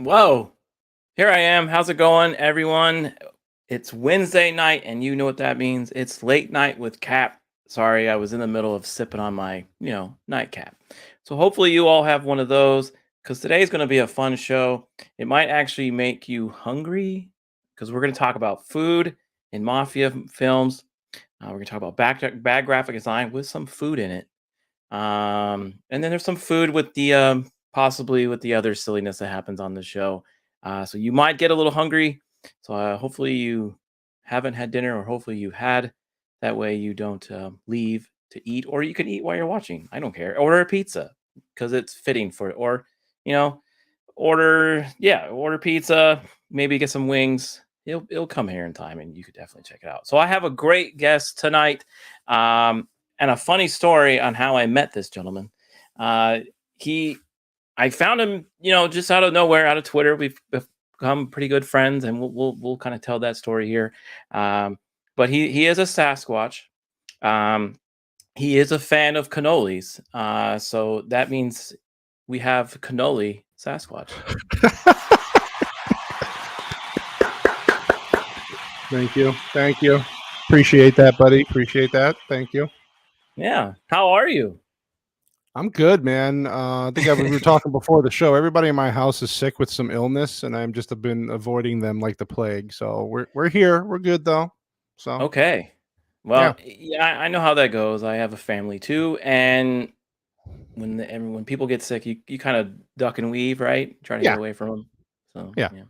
Whoa, here I am. How's it going, everyone? It's Wednesday night, and you know what that means. It's late night with Cap. Sorry, I was in the middle of sipping on my, nightcap. So hopefully you all have one of those because today's going to be a fun show. It might actually make you hungry because we're going to talk about food in Mafia films. We're going to talk about bad graphic design with some food in it. And then there's some food with the possibly with the other silliness that happens on the show. So you might get a little hungry. So hopefully you haven't had dinner, or hopefully you had. That way you don't leave to eat, or you can eat while you're watching. I don't care. Order a pizza because it's fitting for it, or you know, order pizza. Maybe get some wings. It'll come here in time, and you could definitely check it out. So I have a great guest tonight. And a funny story on how I met this gentleman. He, I found him, just out of nowhere, out of Twitter. We've become pretty good friends, and we'll kind of tell that story here. But he is a Sasquatch. He is a fan of cannolis, so that means we have Cannoli Sasquatch. Thank you. Appreciate that, buddy. Appreciate that. Thank you. Yeah, how are you? I'm good, man. I think we were talking before the show. Everybody in my house is sick with some illness, and I'm just been avoiding them like the plague. So we're here. We're good though. So Okay. yeah, Well, yeah, I know how that goes. I have a family too, and when people get sick, you kind of duck and weave, right? Try to get yeah, away from them. So yeah. yeah,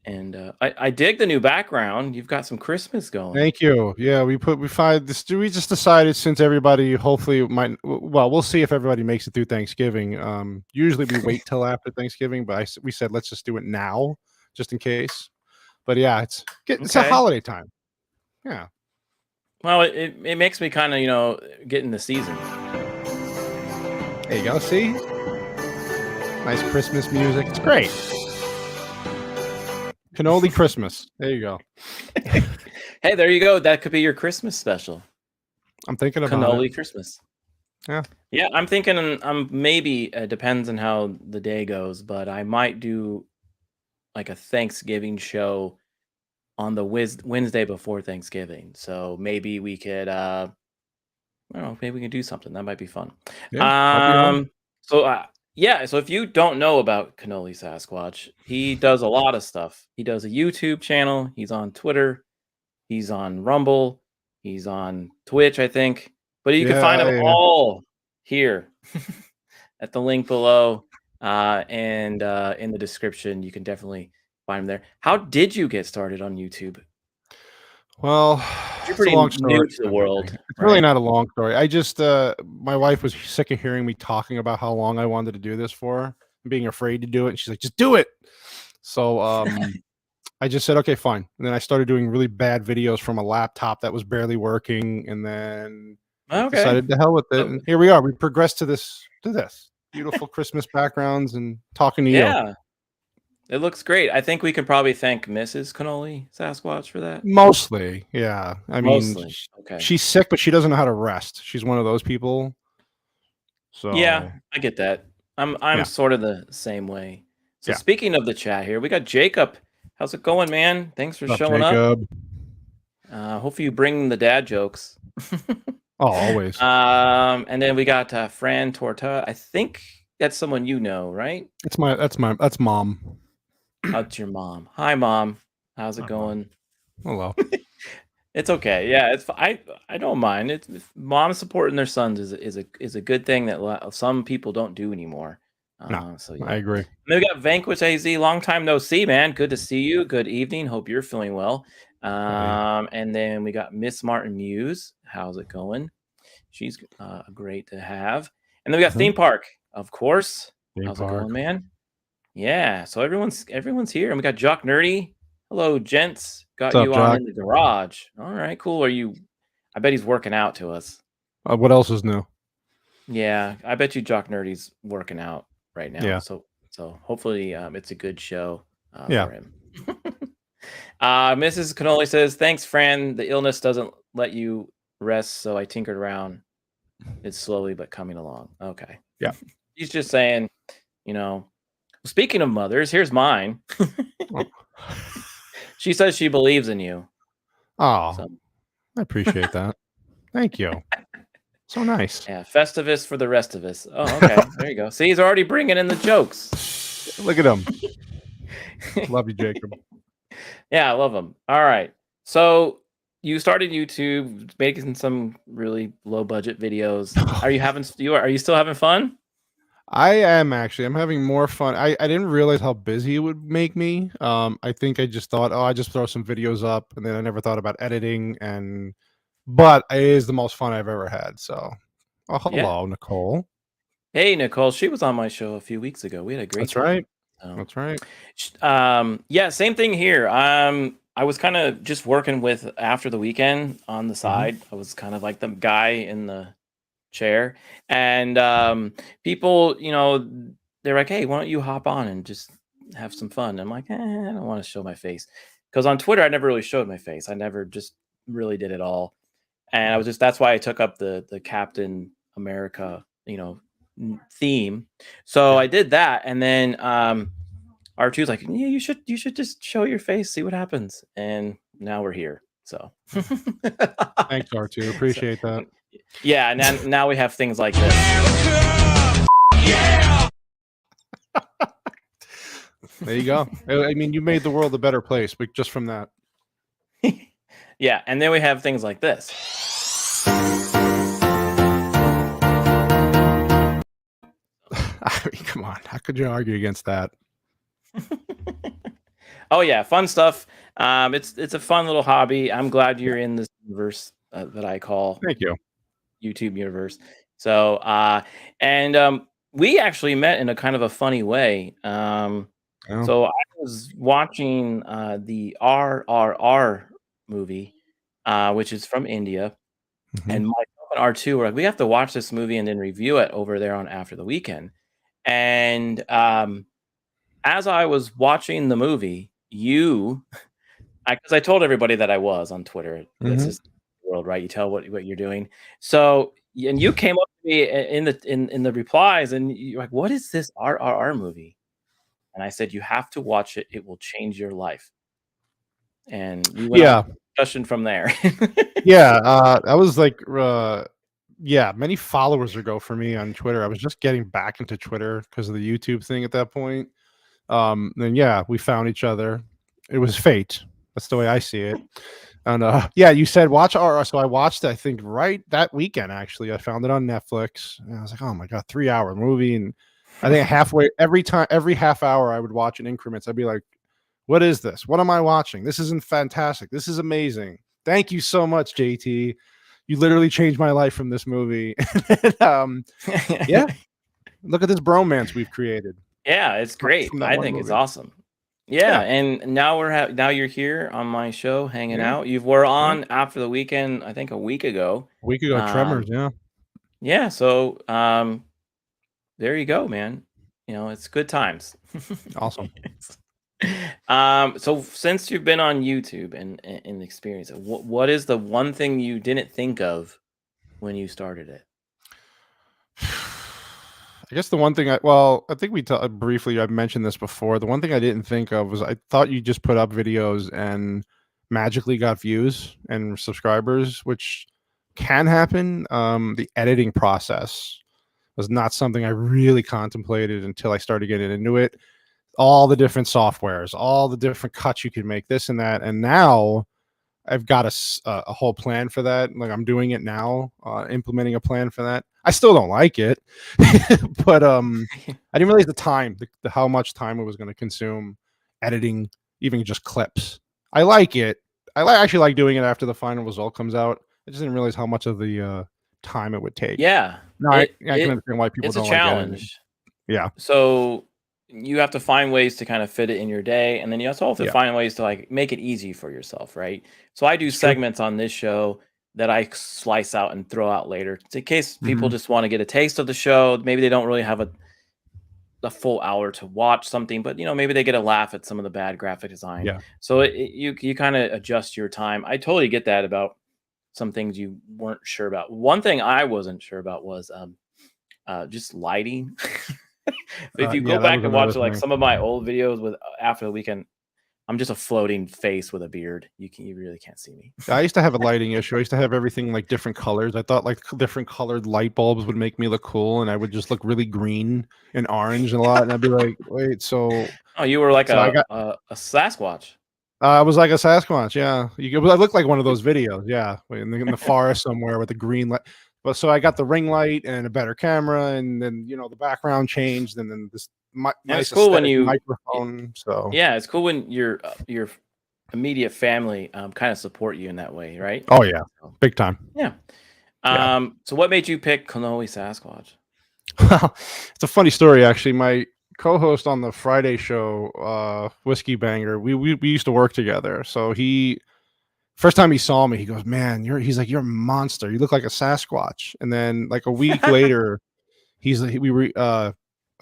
and I dig the new background. You've got some Christmas going. Thank you. Yeah, we find this. We just decided since everybody hopefully might. Well, we'll see if everybody makes it through Thanksgiving. Usually we wait till after Thanksgiving, but we said let's just do it now, just in case. But yeah, it's a Okay. holiday time. Yeah. Well, it makes me kind of get in the season. There you go. See, nice Christmas music. It's great. Cannoli Christmas. There you go. Hey, there you go. That could be your Christmas special. I'm thinking about Cannoli it. Christmas. Yeah. Yeah, I'm thinking. Maybe it depends on how the day goes, but I might do like a Thanksgiving show on the Wednesday before Thanksgiving. So maybe we could I don't know, maybe we can do something. That might be fun. Yeah. I'll be home. So yeah, so if you don't know about Cannoli Sasquatch, he does a lot of stuff. He does a YouTube channel, he's on Twitter, he's on Rumble, he's on Twitch, I think. But you can find them Yeah. all here at the link below. And in the description, you can definitely find them there. How did you get started on YouTube? Well, You're it's a pretty long new story. to the world, It's really right? not a long story. I just my wife was sick of hearing me talking about how long I wanted to do this for, being afraid to do it. And she's like, just do it. So I just said, okay, fine. And then I started doing really bad videos from a laptop that was barely working, and then Okay. decided to hell with it. So, And here we are. We progressed to this beautiful Christmas backgrounds and talking to you. yeah. It looks great. I think we could probably thank Mrs. Cannoli Sasquatch for that. Mostly, yeah. I mean, Mostly. Okay. she's sick, but she doesn't know how to rest. She's one of those people. Yeah, So I get that. I'm yeah, sort of the same way. So yeah. speaking of the chat here, we got Jacob. How's it going, man? Thanks for What's up, showing up. Jacob? Hopefully you bring the dad jokes. Oh, always. And then we got Fran Torta. I think that's someone you know, right? That's mom. That's your mom. Hi, mom. How's it Hi, Mom. going? Hello. It's okay. Yeah, I don't mind. It's mom supporting their sons is a good thing that some people don't do anymore. No, So I yeah. agree. And then we got Vanquish AZ. Long time no see, man. Good to see you. Good evening. Hope you're feeling well. And then we got Miss Martin Muse. How's it going? She's great to have. And then we got Theme Park, of course. How's it going, man? Yeah. So everyone's here, and we got Jock Nerdy. Hello, gents. Got What's up, you on Jock? in the garage. All right, cool. I bet he's working out to us. What else is new? Yeah, I bet you Jock Nerdy's working out right now. Yeah. So hopefully it's a good show Yeah. for him. Mrs. Cannoli says, "Thanks, Fran. The illness doesn't let you rest, so I tinkered around. It's slowly but coming along." Okay. Yeah. He's just saying, you know, Speaking of mothers, here's mine. Oh, She says she believes in you. oh, So I appreciate that. Thank you. So nice. yeah, Festivus for the rest of us. Oh, okay. There you go. See, he's already bringing in the jokes. Look at him. Love you, Jacob. Yeah, I love them. All right. So you started YouTube, making some really low budget videos. Are you still having fun? I am actually. I'm having more fun. I didn't realize how busy it would make me. I think I just thought, oh, I just throw some videos up, and then I never thought about editing. But it is the most fun I've ever had. So, oh, Yeah. hello, Nicole. Hey, Nicole, she was on my show a few weeks ago. We had a great That's time. right. So, That's right. yeah, same thing here. I was kind of just working with After the Weekend on the Mhm. side. I was kind of like the guy in the chair, and people, they're like, "Hey, why don't you hop on and just have some fun?" I'm like, I don't want to show my face because on Twitter I never really showed my face. I never just really did it all, and I was just that's why I took up the Captain America, theme. So Yeah. I did that, and then R2's like, yeah, you should just show your face, see what happens. And now we're here. So Thanks, R2. so Appreciate that. yeah, now we have things like this. There you go. I mean, you made the world a better place, but just from that. Yeah, and then we have things like this. I mean, come on. How could you argue against that? Oh yeah, fun stuff. It's a fun little hobby. I'm glad you're in this universe that I call Thank you. YouTube universe. So and we actually met in a kind of a funny way. Oh, So I was watching the RRR movie, which is from India, mhm. and myself and R2 were like, we have to watch this movie and then review it over there on After the Weekend. And as I was watching the movie, because I told everybody that I was on Twitter. This Mhm. is the world, right? You tell what you're doing. So, and you came up to me in the replies, and you're like, "What is this RRR movie?" And I said, "You have to watch it. It will change your life." And we went on Yeah. a discussion from there. Yeah. I was like, yeah, many followers ago for me on Twitter. I was just getting back into Twitter because of the YouTube thing at that point. Then yeah, we found each other. It was fate. That's the way I see it. And yeah, you said watch our so I watched it, I think right that weekend actually. I found it on Netflix. And I was like, oh my god, 3 hour movie. And I think halfway every half hour I would watch in increments. I'd be like, what is this? What am I watching? This isn't fantastic. This is amazing. Thank you so much, JT. You literally changed my life from this movie. Yeah, look at this bromance we've created Yeah, it's great. from that I one think it's movie. awesome. Yeah, Yeah, and now you're here on my show hanging yeah, out. You were yeah. on After the Weekend, I think a week ago. A week ago, Tremors. Um, Yeah, yeah, so there you go, man. It's good times. awesome. So since you've been on YouTube and experienced it, what is the one thing you didn't think of when you started it? I guess the one thing I think briefly, I've mentioned this before. The one thing I didn't think of was I thought you just put up videos and magically got views and subscribers, which can happen. The editing process was not something I really contemplated until I started getting into it. All the different softwares, all the different cuts you can make, this and that. And now I've got a whole plan for that. Like I'm doing it now, implementing a plan for that. I still don't like it, but I didn't realize the time, how much time it was going to consume editing, even just clips. I like it. Actually like doing it after the final result comes out. I just didn't realize how much of the time it would take. Yeah, No, it I can it understand why people it's a don't like editing. challenge. Yeah, So you have to find ways to kind of fit it in your day, and then you also have to yeah, find ways to like make it easy for yourself, right? So I do it's true. segments on this show that I slice out and throw out later, in case people Hmm. just want to get a taste of the show. Maybe they don't really have a full hour to watch something, but maybe they get a laugh at some of the bad graphic design. Yeah, So you kind of adjust your time. I totally get that about some things you weren't sure about. One thing I wasn't sure about was just lighting. If you go Yeah, that back was and another watch like thing. some of my old videos with after the weekend, I'm just a floating face with a beard. You really can't see me. I used to have a lighting issue. I used to have everything like different colors. I thought like different colored light bulbs would make me look cool, and I would just look really green and orange a lot. And I'd be like, wait, Oh, you were like so I got a Sasquatch. I was like a Sasquatch. Yeah, I looked like one of those videos. Yeah, in the forest somewhere with the green light. But so I got the ring light and a better camera, and then the background changed, and then this And it's nice cool when aesthetic you, microphone. So yeah, it's cool when your immediate family kind of support you in that way, right? oh yeah, So, big time. yeah. Yeah. So what made you pick Cannoli Sasquatch? Well, it's a funny story actually. My co-host on the Friday show, Whiskey Banger, we used to work together. So he first time he saw me, he goes, "Man, he's like, you're a monster. You look like a Sasquatch." And then like a week later, he's like, we were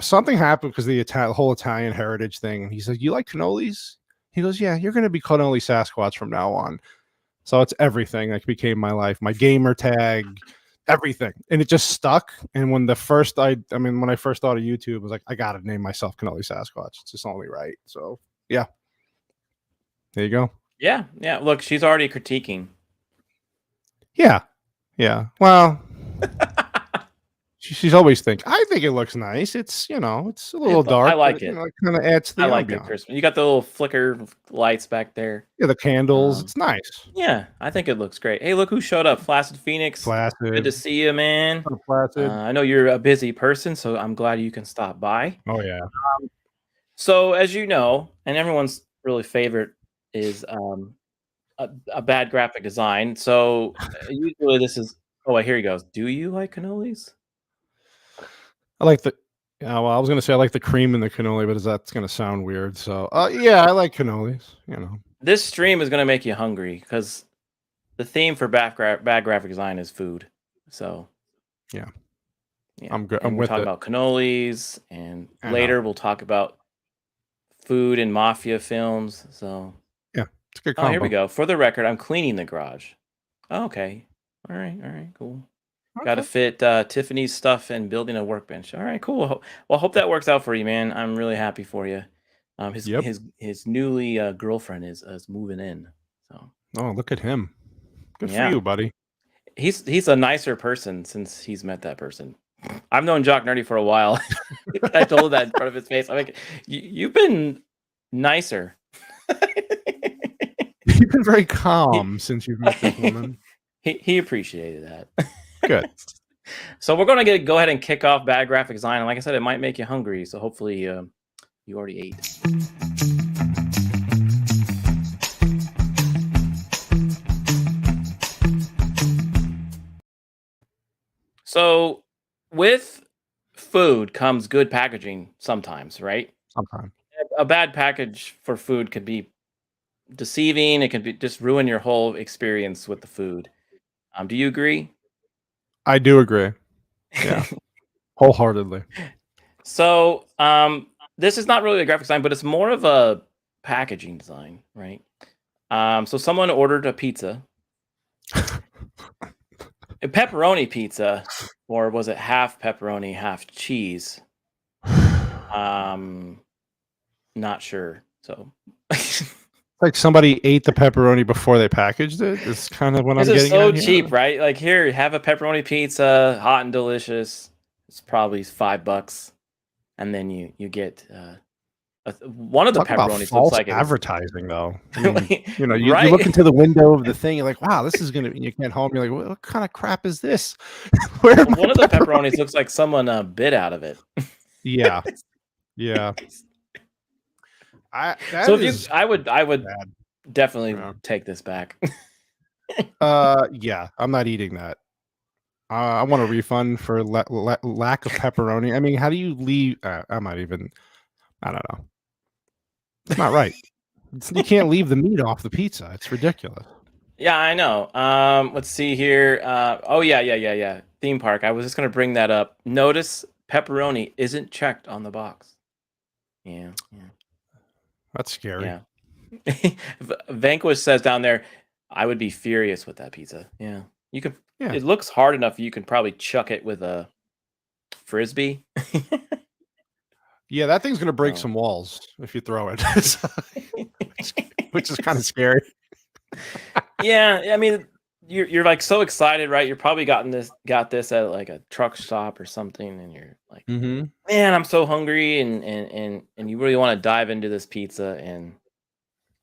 something happened because the whole Italian heritage thing. And he's like, "You like cannolis?" He goes, "Yeah, you're gonna be Cannoli Sasquatch from now on." So it's everything. Like became my life, my gamer tag, everything, and it just stuck. And when when I first thought of YouTube, I was like, I gotta name myself Cannoli Sasquatch. It's just only right. So yeah, there you go. Yeah, yeah. Look, she's already critiquing. Yeah, yeah. Well, she's always I think it looks nice. It's a little I dark, but like it. it kind of adds to the I like the ambiance. Christmas. You got the little flicker lights back there. Yeah, the candles. Um, It's nice. yeah, I think it looks great. Hey, look who showed up, Flaccid Phoenix. Good to Flaccid, see you, man. placid. I know you're a busy person, so I'm glad you can stop by. Oh yeah. So, as you know, and everyone's really favorite is a bad graphic design. So, usually this is. Oh, here he goes. Do you like cannolis? I like the. Yeah, well, I was gonna say I like the cream in the cannoli, but that's gonna sound weird. So, yeah, I like cannolis. This stream is gonna make you hungry because the theme for bad graphic design is food. So, Yeah, yeah, I'm good. and I'm we're with talking it. about cannolis, and I know. later we'll talk about food and mafia films. So, Yeah, it's a good oh, here we combo. go. For the record, I'm cleaning the garage. Oh, okay. All right, cool. Got to Okay. fit Tiffany's stuff and building a workbench. All right, cool. Well, hope that works out for you, man. I'm really happy for you. His Yep. his newly girlfriend is moving in. So Oh, look at him. Good for yeah, you, buddy. he's a nicer person since he's met that person. I've known Jock Nerdy for a while. I told him that in front of his face. I'm like, you've been nicer. You've been very he, calm since you've met this woman. he appreciated that. Good. So we're gonna go ahead and kick off bad graphic design, and like I said, it might make you hungry. So hopefully, you already ate. So with food comes good packaging sometimes, right? Sometimes A bad package for food could be deceiving. It could be just ruin your whole experience with the food. Do you agree? I do agree. Yeah, wholeheartedly. So this is not really a graphic design, but it's more of a packaging design, right? So someone ordered a pizza, a pepperoni pizza, or was it half pepperoni, half cheese? Not sure. So Like somebody ate the pepperoni before they packaged it. Is kind of what this I'm is getting so at here. cheap, right? Like here, have a pepperoni pizza, hot and delicious. It's probably $5, and then you get one of the Talk about pepperonis looks false like it was advertising, though. I mean, you look right. into the window of the thing, you're like, wow, this is gonna. And you get home, you're like, what kind of crap is this? Where are my One of the pepperonis pepperoni? looks like someone bit out of it. Yeah, yeah. So That if you, is I would bad. definitely Yeah. take this back. Yeah, I'm not eating that. I want a refund for lack of pepperoni. I mean, how do you leave? I'm not even. I don't know. It's not right. You can't leave the meat off the pizza. It's ridiculous. Yeah, I know. Let's see here. Oh yeah. Theme park. I was just gonna bring that up. Notice pepperoni isn't checked on the box. Yeah. That's scary. Vanquish says down there, I would be furious with that pizza. Yeah. You could Yeah. It looks hard enough you can probably chuck it with a frisbee. Yeah, that thing's gonna break Oh. some walls if you throw it, which is kind of scary. Yeah, I mean, you're like so excited, right? You're probably got this at like a truck stop or something, and you're like, Mm-hmm. man, I'm so hungry, and you really want to dive into this pizza, and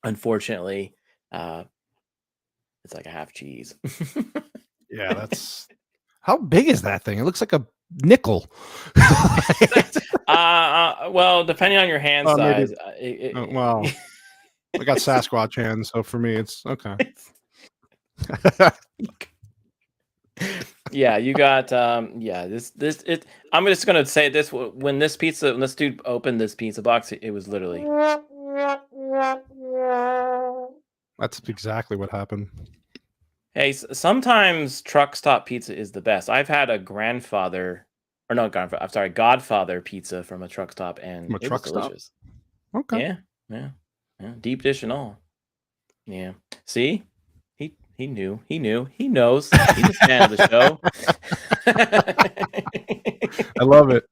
unfortunately, uh, it's like a half cheese. Yeah, that's how big is that thing? It looks like a nickel. Well, depending on your hand Maybe. size, Well, I got Sasquatch hands, so for me, it's okay. yeah, you got yeah, this it I'm just gonna say this when this dude opened this pizza box, it was literally That's exactly what happened. hey, sometimes truck stop pizza is the best. I've had a grandfather or no grandfather, I'm sorry, Godfather pizza from a truck stop, and From a it was truck stop. delicious. Okay. Yeah, yeah, yeah, deep dish and all. Yeah. See? He knew. He knew. He knows. He's a fan of the show. I love it.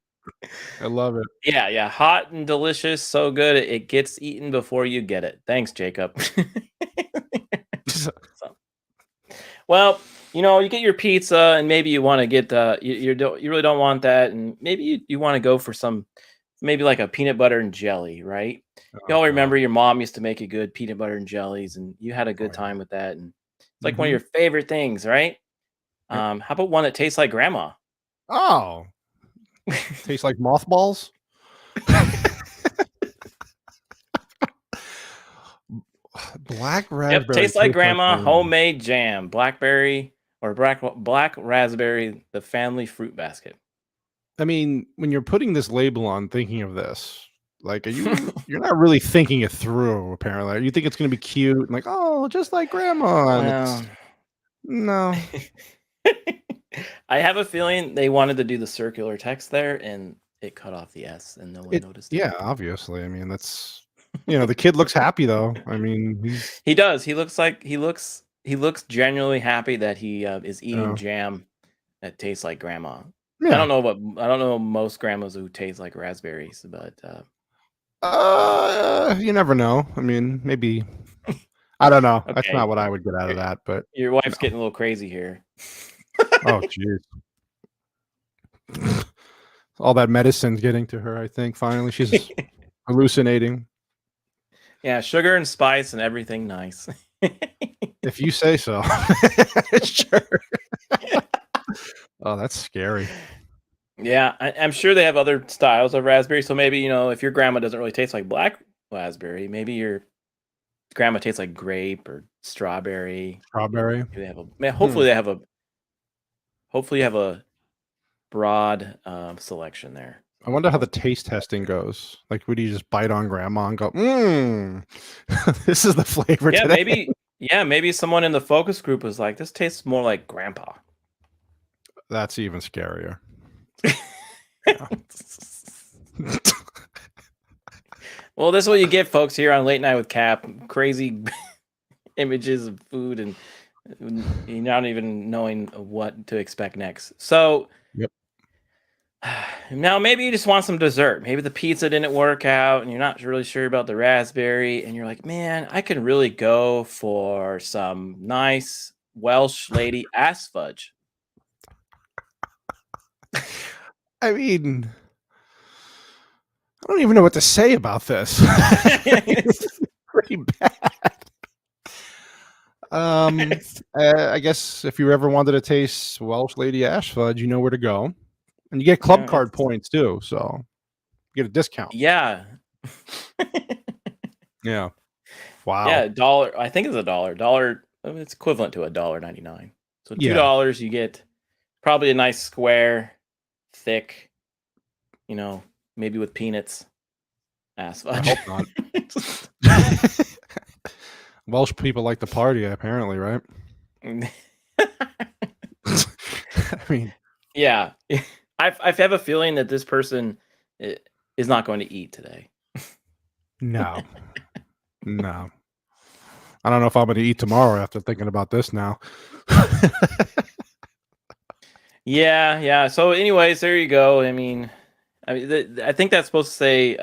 I love it. Yeah, yeah. Hot and delicious, so good it gets eaten before you get it. Thanks, Jacob. So, well, you get your pizza, and maybe you want to get you really don't want that, and maybe you want to go for some maybe like a peanut butter and jelly, right? Oh, Y'all God. remember your mom used to make you good peanut butter and jellies, and you had a Oh, good yeah. time with that, and it's like one of Mhm. your favorite things, right? Yep. How about one that tastes like grandma? Oh, tastes like mothballs? Black Yep, raspberry tastes like tastes like grandma, grandma. homemade jam, blackberry or black raspberry, the family fruit basket. I mean, when you're putting this label on thinking of this, like, you're not really thinking it through, apparently. You think it's gonna be cute and like, "Oh, just like grandma," and it's Well, no. I have a feeling they wanted to do the circular text there, and it cut off the S, and no one noticed it. Yeah, obviously. I mean, that's the kid looks happy though. I mean, he's He does. He looks genuinely happy that he is eating uh, jam that tastes like grandma. yeah. I don't know most grandmas who taste like raspberries, but You never know. I mean, maybe I don't know. That's okay, not what I would get out of your, that, but your you wife's know. getting a little crazy here. Oh, jeez. All that medicine's getting to her, I think. Finally, she's hallucinating. Yeah, sugar and spice and everything nice. If you say so. Sure. Oh, that's scary. Yeah, I'm sure they have other styles of raspberry. So maybe, if your grandma doesn't really taste like black raspberry, maybe your grandma tastes like grape or strawberry. Strawberry. Maybe they have Hmm. hopefully you have a broad selection there. I wonder how the taste testing goes. Like, would you just bite on grandma and go, this is the flavor Yeah, today? maybe someone in the focus group was like, this tastes more like grandpa. That's even scarier. Well, this is what you get, folks, here on Late Night with Cap. Crazy images of food, and you're not even knowing what to expect next. So Yep. now maybe you just want some dessert. Maybe the pizza didn't work out, and you're not really sure about the raspberry, and you're like, man, I can really go for some nice Welsh lady ass fudge. I mean, I don't even know what to say about this. It's pretty bad. I guess if you ever wanted to taste Welsh Lady Ash Fudge, you know where to go, and you get club card It's points too, so you get a discount. yeah. Yeah. Wow. Yeah, dollar. I think it's a dollar. Dollar. It's equivalent to $1.99. So Yeah. $2, you get probably a nice square, thick. Maybe with peanuts. Ass fudge. I hope not. Welsh people like to party, apparently, right? I mean, Yeah, I have a feeling that this person is not going to eat today. no, no. I don't know if I'm going to eat tomorrow after thinking about this now. Yeah, yeah. So, anyways, there you go. I mean, I mean, I think that's supposed to say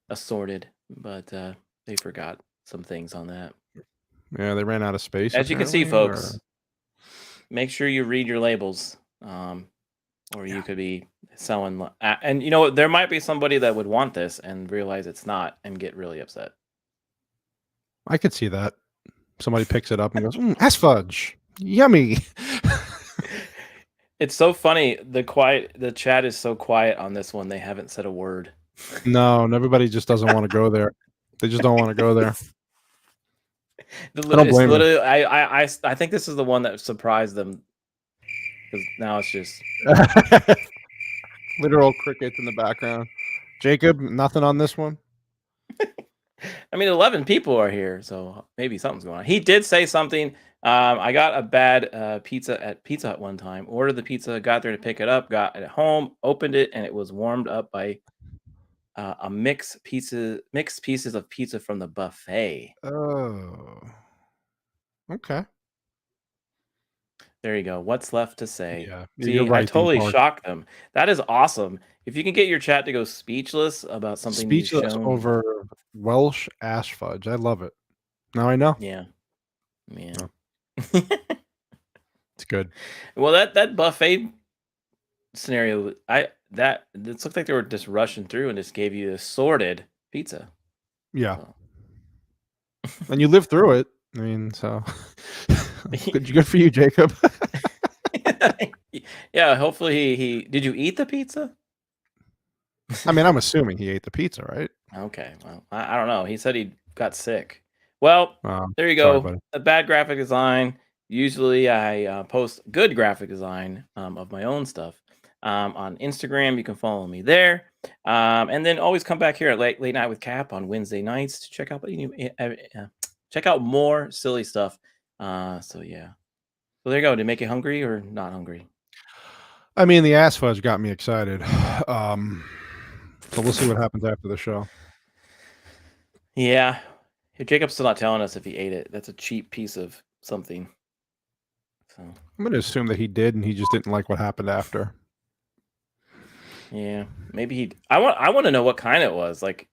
assorted, but they forgot some things on that. Yeah, they ran out of space As you can see, apparently. Or... folks, make sure you read your labels, or you Yeah. could be selling. And you know what? There might be somebody that would want this and realize it's not and get really upset. I could see that. Somebody picks it up and goes, ass fudge. Yummy. It's so funny. The chat is so quiet on this one. They haven't said a word. No, and everybody just doesn't want to go there. They just don't want to go there. I don't It's blame them. literally, I think this is the one that surprised them because now it's just Literal crickets in the background. Jacob, nothing on this one? I mean, 11 people are here, so maybe something's going on. He did say something. I got a bad pizza at Pizza Hut one time. Ordered the pizza, got there to pick it up, got it home, opened it, and it was warmed up by a mixed pieces of pizza from the buffet. Oh. Okay. There you go. What's left to say? Yeah, See, you're I right. totally shocked them. That is awesome. If you can get your chat to go speechless about something you've Speechless shown. over Welsh ass fudge. I love it. Now I know. Yeah. Oh. It's good. Well, that buffet scenario, it looked like they were just rushing through and just gave you a sorted pizza. Yeah. So. And you lived through it. I mean, so good for you, Jacob. Yeah, hopefully he did you eat the pizza? I mean, I'm assuming he ate the pizza, right? Okay, well, I don't know. He said he got sick. Well, there you sorry, go. buddy. A bad graphic design. Usually I post good graphic design of my own stuff on Instagram. You can follow me there. And then always come back here at late night with Cap on Wednesday nights to check out more silly stuff. So yeah. So there you go. Did it make you hungry or not hungry? I mean, the ass fudge got me excited. So we'll see what happens after the show. Yeah. Jacob's still not telling us if he ate it. That's a cheap piece of something. So I'm going to assume that he did, and he just didn't like what happened after. Yeah, maybe he. I want to know what kind it was. Like,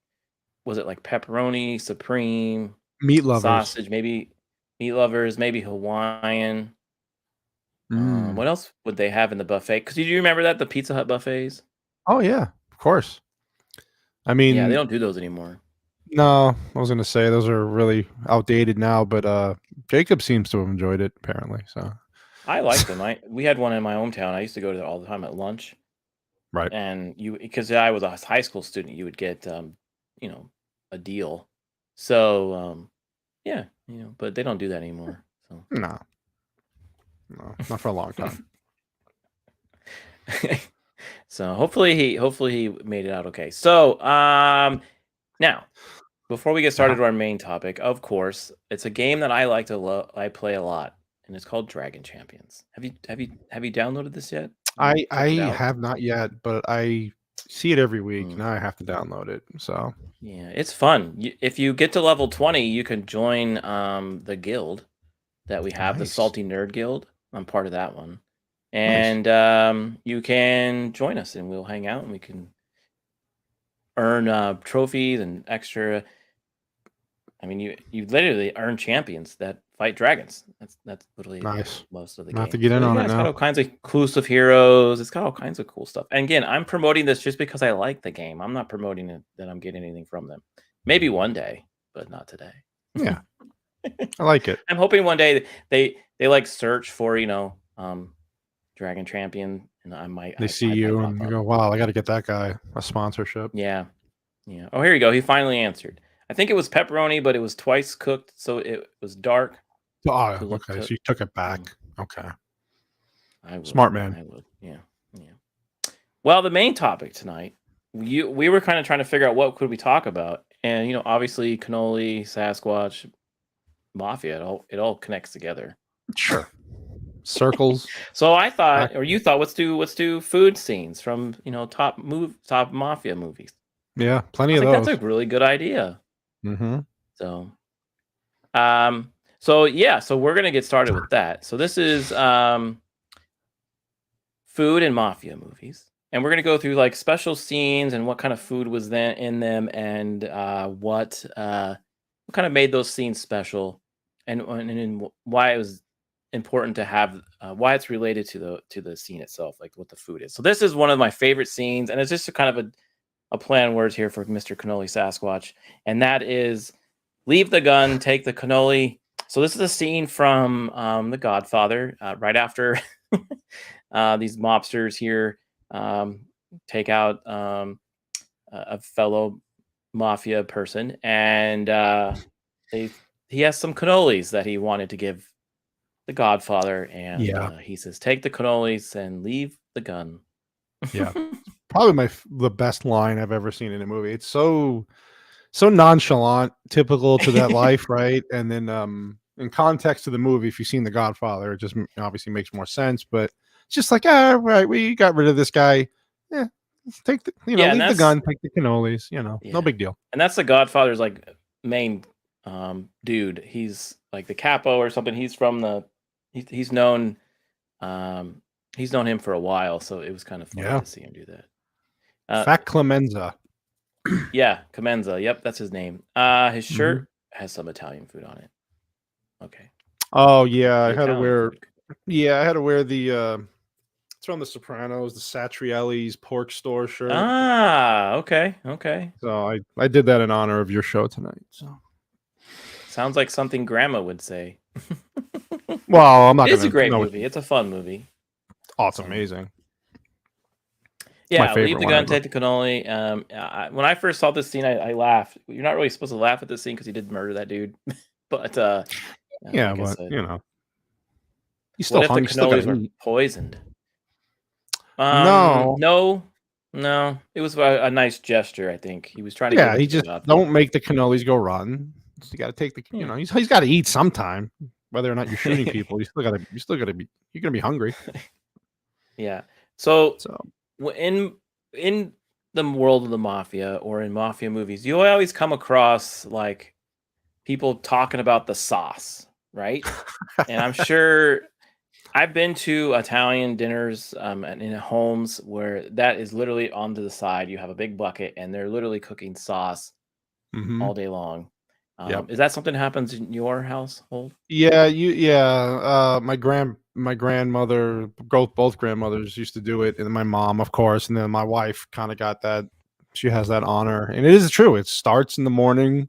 was it like pepperoni, supreme, Meat lovers, sausage? Maybe meat lovers. Maybe Hawaiian. What else would they have in the buffet? Because do you remember that the Pizza Hut buffets? Oh yeah, of course. I mean, yeah, they don't do those anymore. No, I was going to say those are really outdated now, but Jacob seems to have enjoyed it apparently. So I like them. We had one in my hometown. I used to go to there all the time at lunch. Right. And because I was a high school student, you would get a deal. So yeah, but they don't do that anymore. So no, not for a long time. So hopefully he made it out okay. So now before we get started to our main topic, of course, it's a game that I like to I play a lot, and it's called Dragon Champions. Have you downloaded this yet? I have not yet, but I see it every week. Now I have to download it. So yeah, it's fun. If you get to level 20, you can join the guild that we have, the Salty Nerd Guild. I'm part of that one. And you can join us and we'll hang out and we can earn trophies and extra. I mean, you literally earn champions that fight dragons. That's literally most of the game. I have to get in on it now. It's got all kinds of exclusive heroes. It's got all kinds of cool stuff. And again, I'm promoting this just because I like the game. I'm not promoting it that I'm getting anything from them. Maybe one day, but not today. Yeah, I like it. I'm hoping one day they like search for Dragon Champion, and I might. They see you and you go, "Wow, I got to get that guy a sponsorship." Yeah. Oh, here you go. He finally answered. I think it was pepperoni, but it was twice cooked, so it was dark. Oh, okay. So you took it back. Okay. Smart man. I would. Yeah. Well, the main topic tonight, we were kind of trying to figure out what could we talk about, and obviously Cannoli, Sasquatch, Mafia, it all connects together. Sure. Circles. So I thought, or you thought, let's do food scenes from top Mafia movies. Yeah, plenty of those. That's a really good idea. Mm-hmm. So we're gonna get started with that. So this is food and Mafia movies. and we're gonna go through like special scenes and what kind of food was then in them, and what kind of made those scenes special, and why it was important to have why it's related to the scene itself, like what the food is. So this is one of my favorite scenes, and it's just a kind of a play on words here for Mr. Cannoli Sasquatch, and that is leave the gun, take the cannoli. So this is a scene from The Godfather, right after these mobsters here take out a fellow mafia person, and they he has some cannolis that he wanted to give the Godfather, and Yeah, he says, "Take the cannolis and leave the gun." yeah. Probably the best line I've ever seen in a movie. It's so nonchalant, typical to that life, right? And then in context to the movie, if you've seen The Godfather, it just obviously makes more sense. But it's just like, ah, right, we got rid of this guy. Yeah, take the Yeah, and leave the that's gun, take the cannolis. No yeah, big deal. and that's the Godfather's like main dude. He's like the capo or something. He's from the he's known um he's known him for a while, so it was kind of funny Yeah, to see him do that. Fat Clemenza. Yeah, Comenza. Yep, that's his name. His Mhm. shirt has some Italian food on it. Okay, Oh yeah, the Italian food. I had to wear the it's from The Sopranos, the Satrielli's pork store shirt. Ah, okay, okay. So I did that in honor of your show tonight. So Sounds like something Grandma would say. well, I'm not It's a gonna great no. movie. It's a fun movie. Oh, it's Um, amazing. It's my yeah, leave favorite the one gun, ever. take the cannoli. When I first saw this scene, I laughed. You're not really supposed to laugh at this scene because he did murder that dude. But Yeah, like I but said, he's what still if the hungry. Still got cannolis to were eat. poisoned? No. No, no. It was a nice gesture. I think he was trying to give Yeah, it he to the just don't Godfather. make the cannolis go run. So you got to take the. Hmm. He's got to eat sometime. Whether or not you're shooting people, you still got to be. You're gonna be hungry. Yeah. So So in the world of the mafia or in mafia movies, you always come across like people talking about the sauce, right? And I'm sure I've been to Italian dinners and in homes where that is literally on to the side. You have a big bucket and they're literally cooking sauce hmm all day long. yep. Is that something that happens in your household? My grandmother, both grandmothers used to do it, and my mom, of course, and then my wife kind of got that. She has that honor, and it is true. It starts in the morning,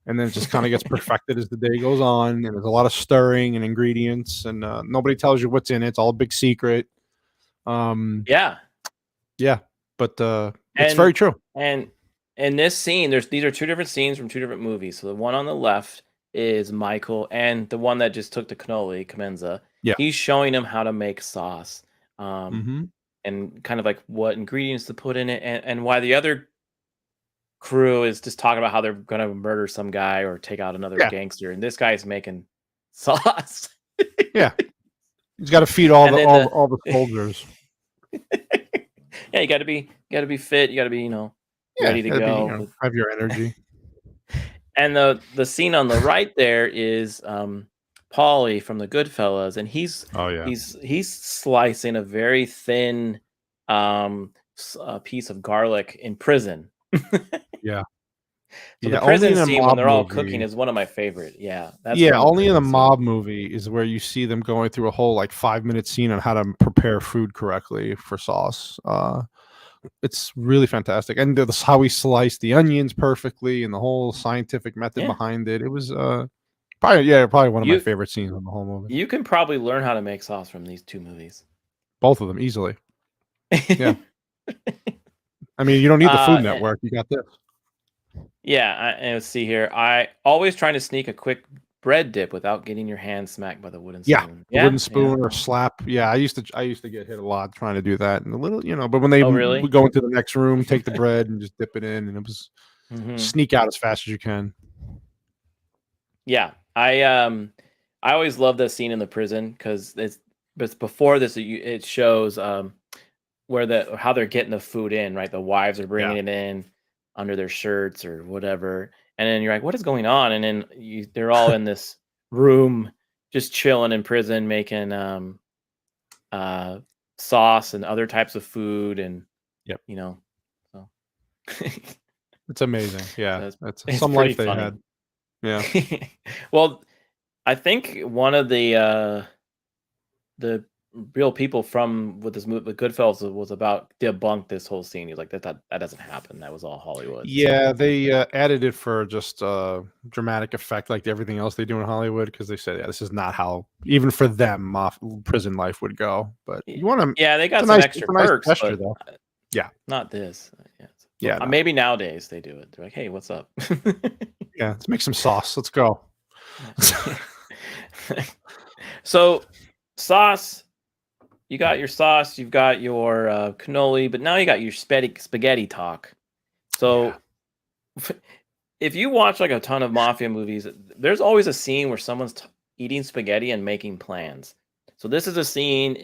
and then it just kind of gets perfected as the day goes on. And there's a lot of stirring and ingredients, and nobody tells you what's in it. It's all a big secret. Um, Yeah. yeah, but it's And very true. and in this scene, these are two different scenes from two different movies. So the one on the left is Michael, and the one that just took the cannoli, Comenza. Yeah. He's showing him how to make sauce, um, hmm and kind of like what ingredients to put in it, and why the other crew is just talking about how they're gonna murder some guy or take out another Yeah. gangster, and this guy's making sauce. Yeah. He's got to feed And then all the soldiers. yeah, you gotta be fit. You gotta be Yeah, ready to gotta be go. have your energy. And the scene on the right there is Paulie from the Goodfellas, and Oh yeah. he's slicing a very thin piece of garlic in prison. Yeah. So the Yeah, only prison in a scene when mob they're all cooking movie. is one of my favorite. Yeah, that's Yeah, one of my only in a favorite scenes. mob movie is where you see them going through a whole, like, 5-minute scene on how to prepare food correctly for sauce. It's really fantastic, and how he sliced the onions perfectly and the whole scientific method Yeah, behind it. It was, probably one of my you favorite scenes in the whole movie. you can probably learn how to make sauce from these two movies. Both of them easily. Yeah. I mean, you don't need the Food And Network, you got this. yeah, and let's see here. I always trying to sneak a quick bread dip without getting your hand smacked by the wooden Yeah, spoon. a wooden Yeah, yeah. spoon or slap. Yeah, I used to get hit a lot trying to do that, and a little, but when they Oh, would really? go into the next room, take the bread and just dip it in, and it was Hmm. sneak out as fast as you can. Yeah, I always love that scene in the prison because but before this it shows where how they're getting the food in, right? The wives are Yeah. bringing it in under their shirts or whatever, and then you're like, what is going on? And then they're all in this room just chilling in prison making uh sauce and other types of food, and Yep. You know, so It's amazing. Yeah, that's that's it's some pretty life they funny. had. Yeah. Well, I think one of the real people from with this movie, with Goodfellas, was about debunk this whole scene. He's like that doesn't happen. That was all Hollywood. So Yeah, they added it for just dramatic effect, like everything else they do in Hollywood, because they said, yeah, this is not how even for them prison life would go. But you want to, yeah, they it's got a some nice, extra it's a nice perks, gesture, but though. Yeah, not this. Yeah, yeah, no, maybe nowadays they do it. They're like, hey, what's up? yeah. Let's make some sauce. Let's go. So, sauce. You got your sauce. You've got your cannoli, but now you got your spaghetti talk. So, if you watch like a ton of mafia movies, there's always a scene where someone's eating spaghetti and making plans. So this is a scene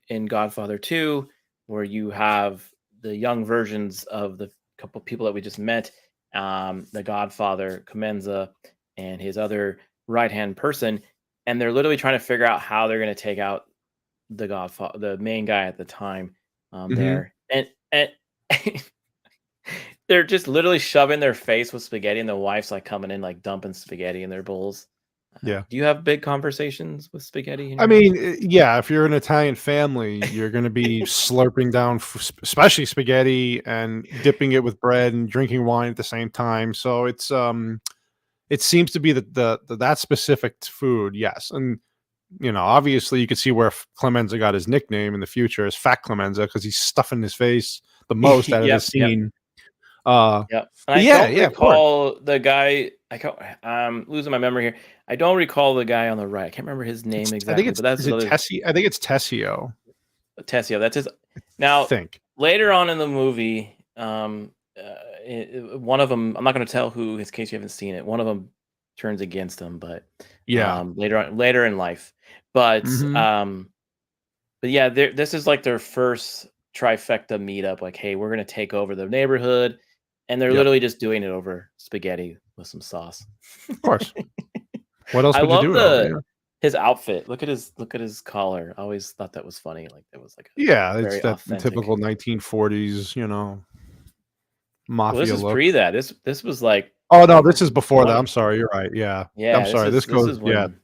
in Godfather 2 where you have the young versions of the couple people that we just met, the Godfather Comenza and his other right hand person, and they're literally trying to figure out how they're going to take out the Godfather, the main guy at the time, Hmm. there, and they're just literally shoving their face with spaghetti, and the wife's like coming in, like dumping spaghetti in their bowls. Yeah. Do you have big conversations with spaghetti in I your house? mean, yeah, if you're an Italian family, you're going to be slurping down, especially spaghetti, and dipping it with bread and drinking wine at the same time. So it seems to be that specific food, yes. And obviously, you could see where Clemenza got his nickname in the future as Fat Clemenza, because he's stuffing his face the most out of the Yep, yep, scene. Uh, yep. And but I yeah, don't yeah, of course. recall the guy. I'm losing my memory here. I don't recall the guy on the right. I can't remember his name I think exactly, it's but that's is it another Tessie? I think it's Tessio. Tessio. That's his. I Now, think. later on in the movie, one of them, I'm not going to tell who, in case you haven't seen it. One of them turns against him, but Yeah. later in life. But Hmm. but yeah, this is like their first trifecta meetup. Like, hey, we're going to take over the neighborhood, and they're Yep. literally just doing it over spaghetti with some sauce. Of course. What else I would you love do it over? Yeah. his outfit. Look at his collar. I always thought that was funny. Like, it was like a Yeah, it's very that authentic. typical 1940s, Well, this mafia is look. pre that. This was like Oh no, this is before that. I'm 1920. sorry, you're right. Yeah, I'm Yeah, sorry. This this goes, is yeah, when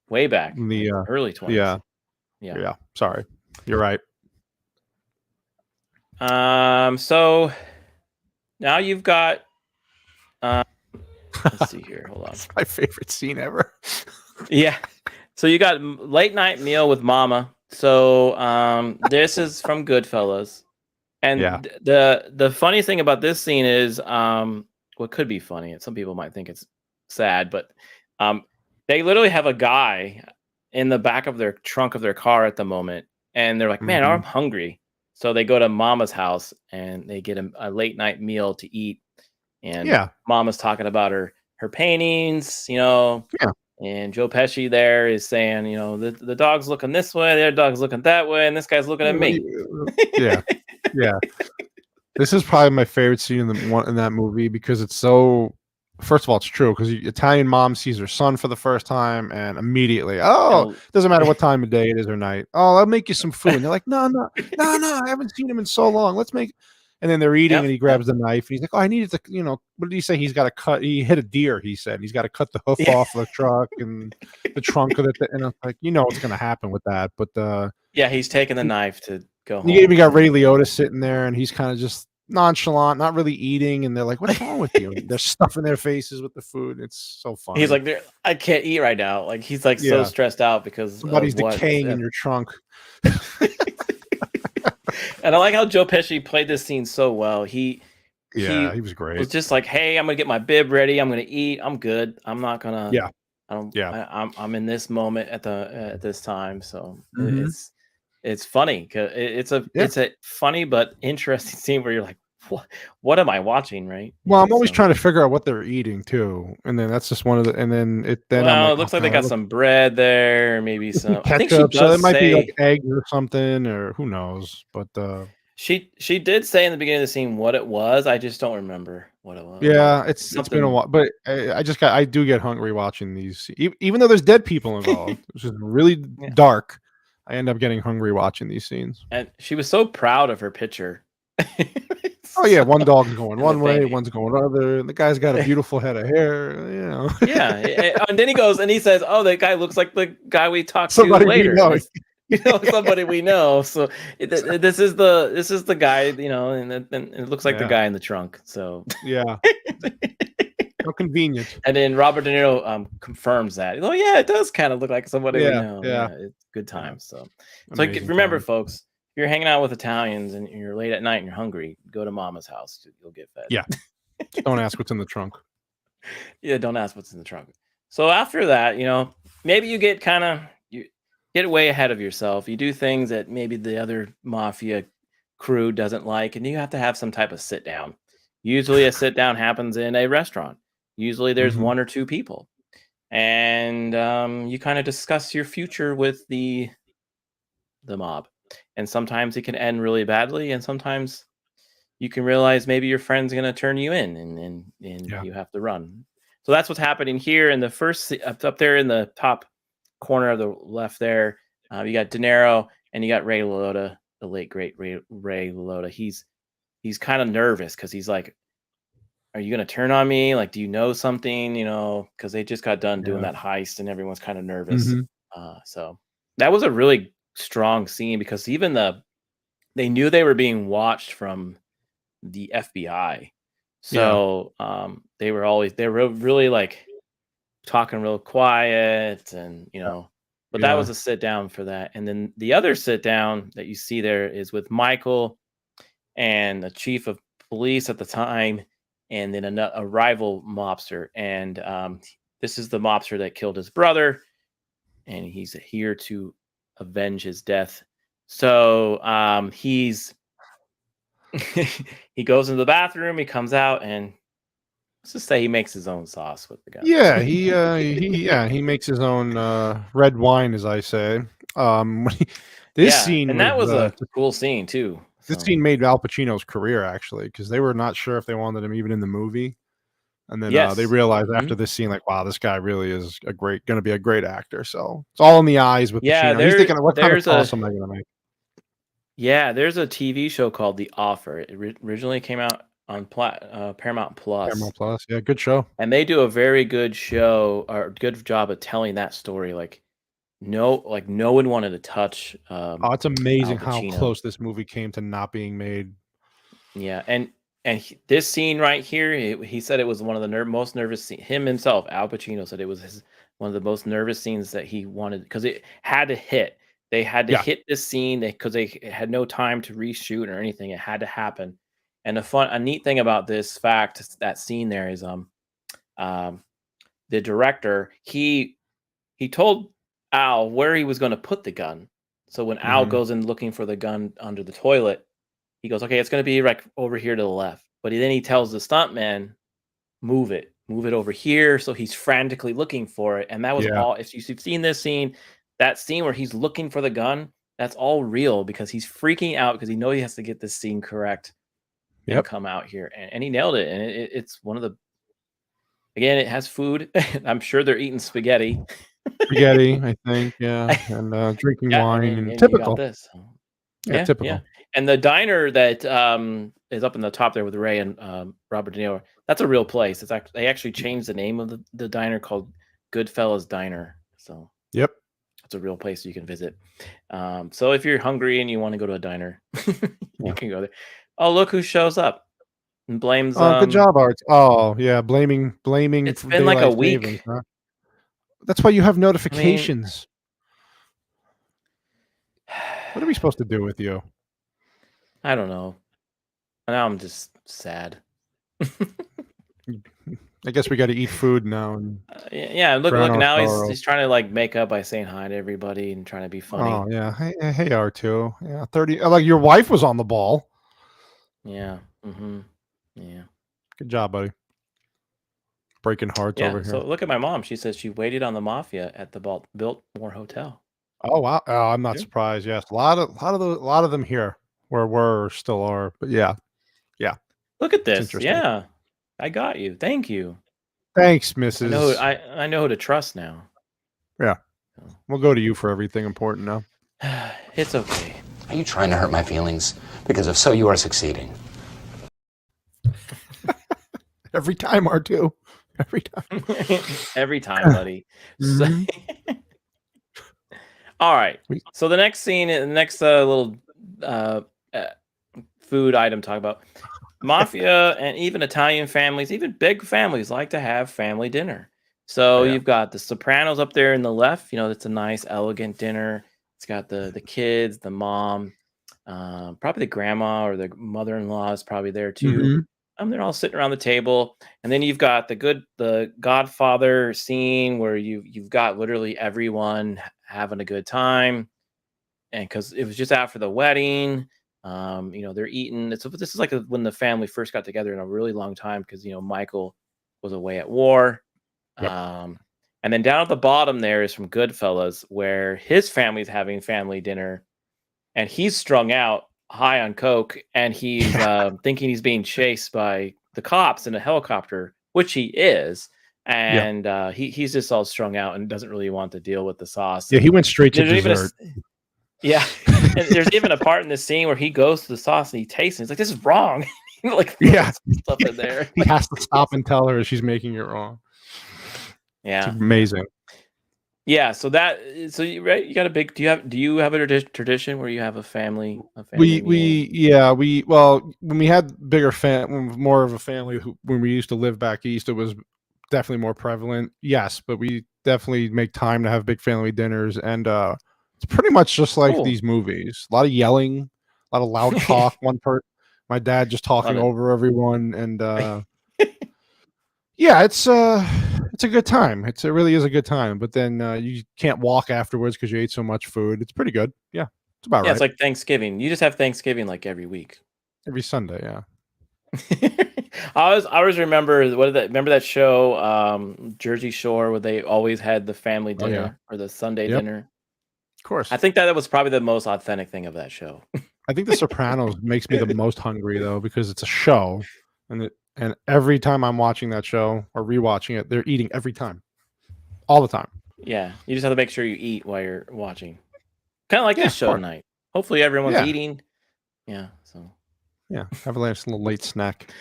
way back, the like early 20s. yeah, Yeah. yeah. Sorry, you're right. So now you've got um let's see here. Hold on. It's my favorite scene ever. Yeah. So you got late night meal with mama. So this is from Goodfellas. Yeah. And the funny thing about this scene is what could be funny, and some people might think it's sad, but um they literally have a guy in the back of their trunk of their car at the moment, and they're like, man, I'm Hmm. hungry. So they go to mama's house and they get a late night meal to eat, and Yeah. mama's talking about her paintings, you know, Yeah. and Joe Pesci there is saying, you know, the dog's looking this way, their dog's looking that way, and this guy's looking at me. Yeah. Yeah. This is probably my favorite scene in the one in that movie, because it's so. First of all, it's true, because Italian mom sees her son for the first time, and immediately, oh, And doesn't matter what time of day it is or night. Oh, I'll make you some food. And they're like, no, no, no, no, I haven't seen him in so long. Let's make. And then they're eating, yep, and he yep. grabs the knife, and he's like, oh, I needed to, what did he say? He's got to cut. He hit a deer. He said he's got to cut the hoof Yeah. off the truck and the trunk of it. And I'm like, what's going to happen with that. But Yeah, he's taking the knife to go you even home. got Ray Liotta sitting there, and he's kind of just nonchalant, not really eating, and they're like, "What's wrong with you?" And they're stuffing their faces with the food. It's so He's funny. like, I can't eat right now. Like he's like so Yeah, stressed out because of somebody's what. decaying in your trunk. And I like how Joe Pesci played this scene so well. Yeah, He he was was great. just like, hey, I'm gonna get my bib ready. I'm gonna eat. I'm good. I'm not gonna. Yeah, I don't. yeah. I'm in this moment at this time. So Hmm. it's funny because Yeah. it's a funny but interesting scene where you're like, what am I watching, right? Well, Yeah. I'm always So trying to figure out what they're eating too, and then that's just one of the. And then I'm well, like, it oh looks like they god, got some bread there, maybe some. I think she ketchup. So does it might be like say eggs or something, or who knows. But she did say in the beginning of the scene what it was. I just don't remember what it was. yeah, It's it's been a something. while, but I do get hungry watching these, even though there's dead people involved, which is really Yeah. dark. I end up getting hungry watching these scenes. And she was so proud of her picture. Oh yeah, So, one dog's going and the one way, thing, one's going other. The guy's got a beautiful head of hair. You know, yeah, and then he goes and he says, "Oh, that guy looks like the guy we talked to somebody we later," and know. it's somebody we know. So this is the guy, and it looks like the Yeah, guy in the trunk. So. yeah. How convenient. And then Robert De Niro confirms that. Oh yeah, it does kind of look like somebody we Yeah, know. yeah, Yeah, it's good yeah. times. So, Amazing remember, time. folks, if you're hanging out with Italians and you're late at night and you're hungry, go to Mama's house. You'll get fed. Yeah. Don't ask what's in the trunk. Yeah, don't ask what's in the trunk. So after that, maybe you get way ahead of yourself. You do things that maybe the other mafia crew doesn't like, and you have to have some type of sit down. Usually, a sit down happens in a restaurant. Usually, there's Mhm. one or two people, and you kind of discuss your future with the mob. And sometimes it can end really badly, and sometimes you can realize maybe your friend's going to turn you in, and Yeah. you have to run. So that's what's happening here in the first up there in the top corner of the left there. You got De Niro and you got Ray Liotta, the late great Ray Liotta. He's kind of nervous because he's like, "Are you going to turn on me? Like, do you know something? Because they just got done doing Yeah. that heist, and everyone's kind of nervous." Mhm. So that was a really strong scene because even they knew they were being watched from the FBI. Yeah. So they were really like talking real quiet, and but that was Yeah. a sit down for that. And then the other sit down that you see there is with Michael and the chief of police at the time, and then a rival mobster. And this is the mobster that killed his brother, and he's here to avenge his death. So he goes into the bathroom, he comes out, and let's just say he makes his own sauce with the gun. Yeah, he makes his own red wine, as I say. Um, this Yeah, scene and was that was a cool scene too. this So scene made Al Pacino's career actually because they were not sure if they wanted him even in the movie, and then they yes, realized after mhm. this scene, like, wow, this guy really is going to be a great actor. So it's all in the eyes with Yeah, Pacino. He's thinking, what kind of there's a sauce am I going to make? TV show called The Offer. It originally came out on Paramount Plus, Paramount Plus, yeah, good show. and they do a very good show or good job of telling that story. No one wanted to touch Oh, it's Al amazing how Pacino. close this movie came to not being made. Yeah, and this scene right here, he said it was one of the most nervous him himself, Al Pacino said it was one of the most nervous scenes that he wanted because it had to hit. They had to Yeah. hit this scene because they had no time to reshoot or anything. It had to happen. And a neat thing about this fact, that scene there is um the director, he told Al where he was going to put the gun. So when Al Mhm. goes in looking for the gun under the toilet, he goes, "Okay, it's gonna be like over here to the left." But then he tells the stuntman, move it over here." So he's frantically looking for it, and that was Yeah. all. If you've seen this scene, that scene where he's looking for the gun, that's all real because he's freaking out because he knows he has to get this scene correct and Yep. come out here, and he nailed it. And it's one of the again, it has food. I'm sure they're eating spaghetti. Spaghetti, I think, yeah, and, drinking Yeah, and wine then and and you got typical. this. So Yeah, yeah. typical. And the diner that, is up in the top there with Ray and, Robert De Niro, that's a real place. They actually changed the name of the diner called Goodfellas Diner. So, Yep. it's a real place you can visit. So if you're hungry and you wanna go to a diner, you Yeah. can go there. Oh, look who shows up and blames, Oh, good job, Art. Oh, yeah, blaming it's for been like a daylight savings, week. huh? That's why you have I mean, notifications. What are we supposed to do with you? I don't know. Now I'm just sad. I guess we gotta eat food now and Yeah, drown look our now sorrow. he's trying to, like, make up by saying hi to everybody and trying to be funny. Oh, yeah. Hey, R2. Yeah, 30 like, your wife was on the ball. Yeah, mhm. Yeah. Good job, buddy. Breaking hearts Yeah, over so here. look at my mom, she says she waited on the Mafia at the Biltmore Hotel. Oh, wow. Oh, I'm not Yeah. surprised, yes. A lot of them here where we're still are, but yeah, yeah, Look at it's this, interesting. yeah. I got you, thank you. Thanks, I Mrs. I know who to trust now. Yeah, So we'll go to you for everything important now. it's okay. Are you trying to hurt my feelings? Because if so, you are succeeding. Every time, R2. Every time. Every time, buddy. So, all right. So the next scene, the next little food item talk about Mafia and even Italian families, even big families like to have family dinner. So you've got the Sopranos up there in the left. You know, it's a nice, elegant dinner. It's got the kids, the mom, probably the grandma or the mother-in-law is probably there too. They're all sitting around the table, and then you've got the Godfather scene where you've got literally everyone having a good time, and because it was just after the wedding, they're eating. This is like when the family first got together in a really long time because Michael was away at war. And then down at the bottom there is from Goodfellas, where his family's having family dinner, and he's strung out, high on coke, and he's thinking he's being chased by the cops in a helicopter, which he is, and he's just all strung out and doesn't really want to deal with the sauce. Yeah, he went straight to dessert. And there's even a part in this scene where he goes to the sauce and he tastes it. He's like, "This is wrong." Like, stuff in there. He has to stop and tell her she's making it wrong. Yeah, it's amazing. Yeah, so you got a big. Do you have a tradition where you have a family? When we had more of a family when we used to live back east, it was definitely more prevalent. Yes, but we definitely make time to have big family dinners, and it's pretty much just like these movies. A lot of yelling, a lot of loud talk. My dad just talking over everyone, and yeah, it's a good time. It really is a good time. But then you can't walk afterwards because you ate so much food. It's pretty good. Yeah, it's about right. It's like Thanksgiving. You just have Thanksgiving like every week, every Sunday. Yeah. I always remember remember that show Jersey Shore where they always had the family dinner or the Sunday dinner. Of course. I think that was probably the most authentic thing of that show. I think The Sopranos makes me the most hungry though because it's a show, and every time I'm watching that show or rewatching it, they're eating every time, all the time. Yeah, you just have to make sure you eat while you're watching. Kind of like this show tonight. Hopefully everyone's eating. Yeah. So. Yeah, have a nice little late snack.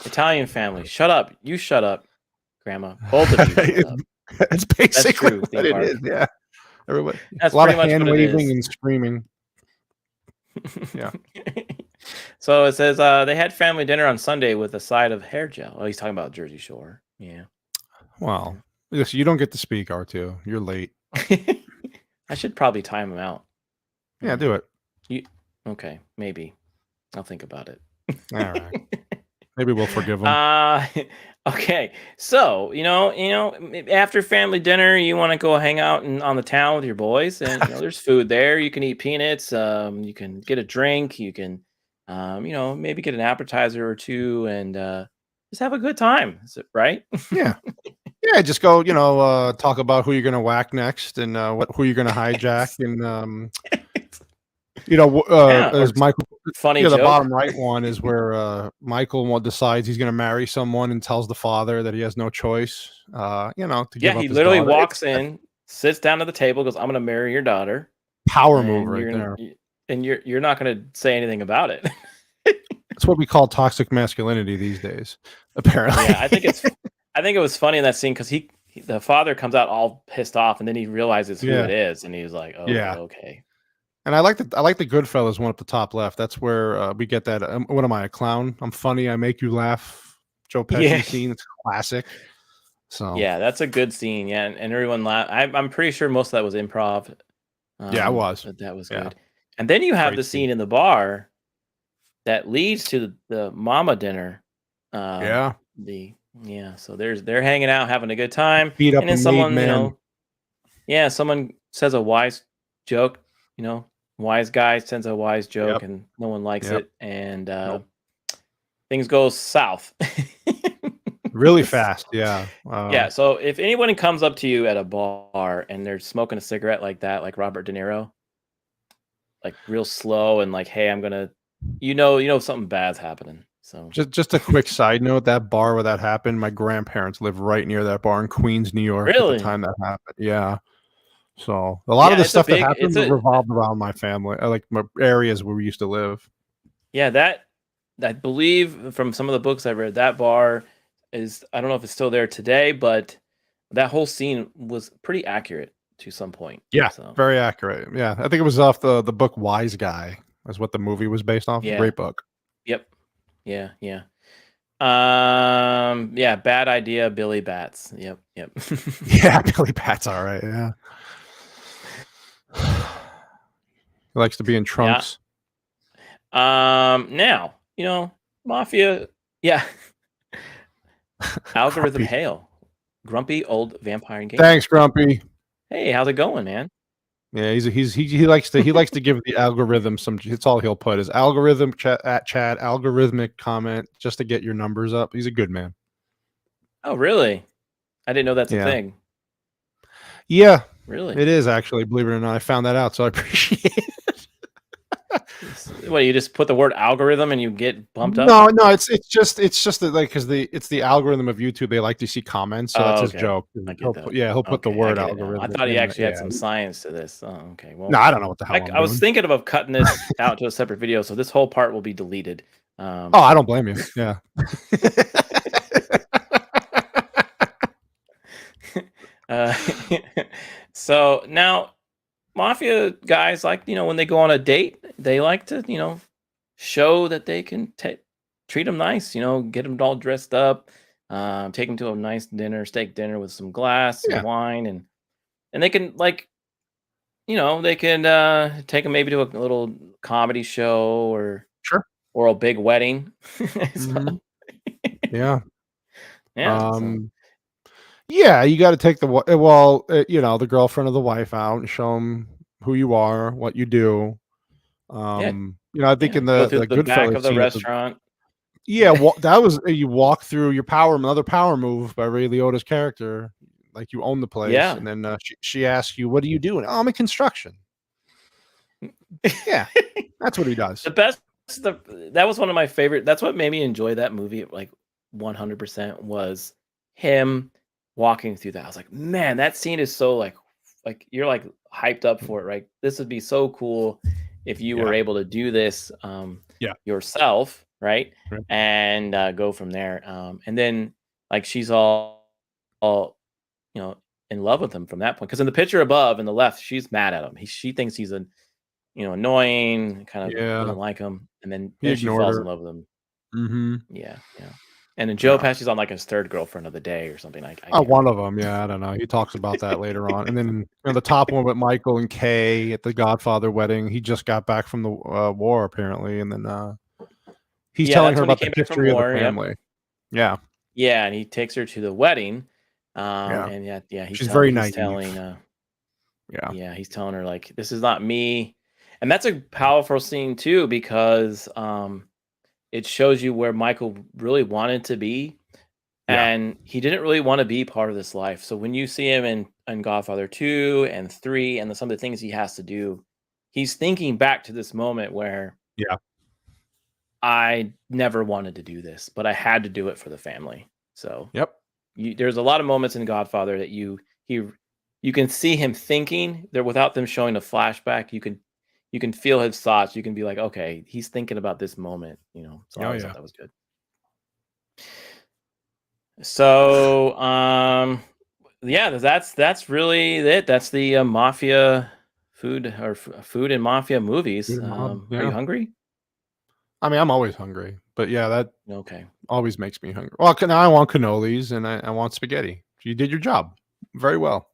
Italian family, shut up! You shut up, Grandma. Both of you. Shut up. It's basically what it is. Yeah, everybody. That's a lot of hand waving and screaming. Yeah. So it says they had family dinner on Sunday with a side of hair gel. Oh, he's talking about Jersey Shore. Yeah. Well, you don't get to speak, R2. You're late. I should probably time him out. Yeah, do it. Okay, maybe. I'll think about it. All right. Maybe we'll forgive him. Okay. So, after family dinner, you want to go hang out on the town with your boys, and there's food there. You can eat peanuts. You can get a drink. You can, maybe get an appetizer or two, and just have a good time. Is it right? Yeah. Yeah. Just go. Talk about who you're gonna whack next, and who you're gonna hijack, and as Michael. Funny. The bottom right one is where Michael decides he's going to marry someone and tells the father that he has no choice. To give up he literally walks in, sits down at the table, goes, "I'm going to marry your daughter." Power move right there. And you're not going to say anything about it. That's what we call toxic masculinity these days, apparently. Yeah, I think it was funny in that scene because the father comes out all pissed off, and then he realizes who it is, and he's like, "Oh, okay." And I like the Goodfellas one up the top left. That's where we get that. What am I, a clown? I'm funny. I make you laugh. Joe Pesci scene. It's classic. So yeah, that's a good scene. Yeah, and everyone laughed. I'm pretty sure most of that was improv. Yeah, it was. But that was good. And then you have the scene in the bar that leads to the mama dinner. So they're hanging out, having a good time. Beat up and then someone, someone says a wise joke. Wise guy sends a wise joke and no one likes it, and things go south really fast. Yeah. So if anyone comes up to you at a bar and they're smoking a cigarette like that, like Robert De Niro, like real slow and like, "Hey, I'm gonna," something bad's happening. So just a quick side note: that bar where that happened, my grandparents lived right near that bar in Queens, New York. Really? At the time that happened. Yeah. So a lot of the it's a stuff that big. happened It's a revolved around my family, like my areas where we used to live. yeah. That I believe from some of the books I read, that bar is. I don't know if it's still there today, but that whole scene was pretty accurate to some point. Yeah, So very accurate. Yeah, I think it was off the book Wise Guy, is what the movie was based off. yeah. Great book. Yep. Yeah. Yeah. Yeah. Bad idea. Billy Bats. Yep. Yep. Yeah, Billy Bat's all right. Yeah, he likes to be in Yeah. trunks. Now Mafia. Yeah. Algorithm Grumpy. Hail. Grumpy old vampire gamer. Thanks, Grumpy. Hey, how's it going, man? Yeah, he likes to give the algorithm some. It's all he'll put is algorithm chat algorithmic comment just to get your numbers up. He's a good man. Oh, really? I didn't know that's a Yeah. thing. Yeah, Really? it is actually. Believe it or not, I found that out, so I appreciate it. What, you just put the word algorithm and you get bumped up? No, it's just that, like, because it's the algorithm of YouTube. They like to see comments, so that's his Okay. joke. I get He'll that. put, he'll put the Okay, I word get it now. I algorithm. thought he in actually had yeah. some science to this. Oh, okay. Well, No, I don't know what the hell I was doing. thinking about cutting this out to a separate video, so this whole part will be deleted. Oh, I don't blame you. Yeah. Uh, so now, Mafia guys, like, when they go on a date, they like to, show that they can treat them nice, get them all dressed up, take them to a nice dinner, steak dinner with some glass, some Yeah. wine, and they can, like, they can take them maybe to a little comedy show Sure. or a big wedding. Mhm. Yeah. Yeah. Yeah, you got to take the the girlfriend of the wife out and show them who you are, what you do. I think in Go the through the back Goodfellas of the scene, restaurant. that was you walk through your another power move by Ray Liotta's character, like you own the place, Yeah. and then she asks you, "What do you do?" And, "Oh, I'm in construction." Yeah, that's what he does. The best. That was one of my favorite. That's what made me enjoy that movie, like 100%, was him walking through that. I was like, man, that scene is so like you're like hyped up for it, right? This would be so cool if you were Yeah. able to do this Yeah. yourself, right? Right. And go from there. And then like she's all in love with him from that point. Because in the picture above in the left, she's mad at him. She thinks he's annoying, kind of Yeah. doesn't like him, and then He she ignored falls her. in love with him. Mm-hmm. Yeah. And then Joe Yeah. Pesci's on like his third girlfriend of the day or something. I can't One of them. Yeah, I don't know. He talks about that later on. And then the top one with Michael and Kay at the Godfather wedding. He just got back from the war apparently, and then he's telling that's her when he about the came back from history of war, the yep. family. Yeah. Yeah, and he takes her to the wedding. Yeah. And She's very naive. He's telling her like, this is not me. And that's a powerful scene too, because it shows you where Michael really wanted to be. Yeah. And he didn't really want to be part of this life. So when you see him in Godfather 2 and 3 and some of the things he has to do, he's thinking back to this moment where I never wanted to do this, but I had to do it for the family. So there's a lot of moments in Godfather that you can see him thinking there without them showing a flashback. You can feel his thoughts. You can be like, okay, he's thinking about this moment, So I always thought that was good. So that's really it. That's the Mafia food or food and Mafia movies. Are you hungry? I mean, I'm always hungry, but yeah, that Okay. always makes me hungry. Well, now I want cannolis and I want spaghetti. You did your job very well.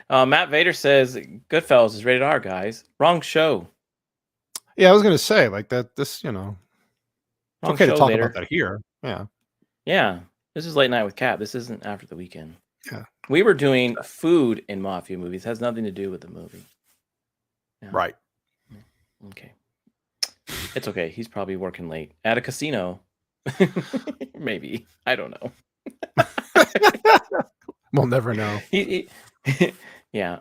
Matt Vader says Goodfellas is rated R, guys. Wrong show. Yeah, I was gonna say like that. This, Wrong okay show, to talk Vader. about that here. Yeah. Yeah. This is Late Night with Cap. This isn't After the Weekend. Yeah. We were doing food in Mafia movies. It has nothing to do with the movie. Yeah. Right. Okay. It's okay. He's probably working late at a casino. Maybe. I don't know. We'll never know. Yeah.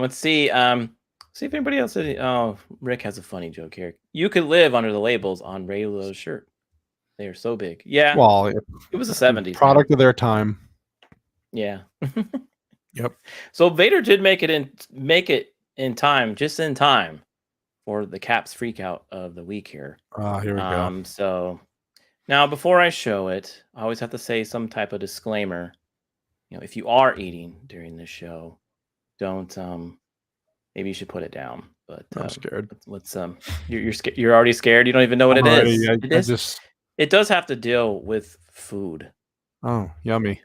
Let's see. See if anybody else. Oh, Rick has a funny joke here. You could live under the labels on Ray Liotta's shirt. They are so big. Yeah. Well, it was the 70s. Product of their time. Yeah. Yep. So Vader did make it in time, just in time for the Caps freak out of the week here. Here we go. So now before I show it, I always have to say some type of disclaimer. If you are eating during this show, don't maybe you should put it down. But I'm scared. let's you're already scared. You don't even know what it is. It does have to deal with food. Oh, yummy.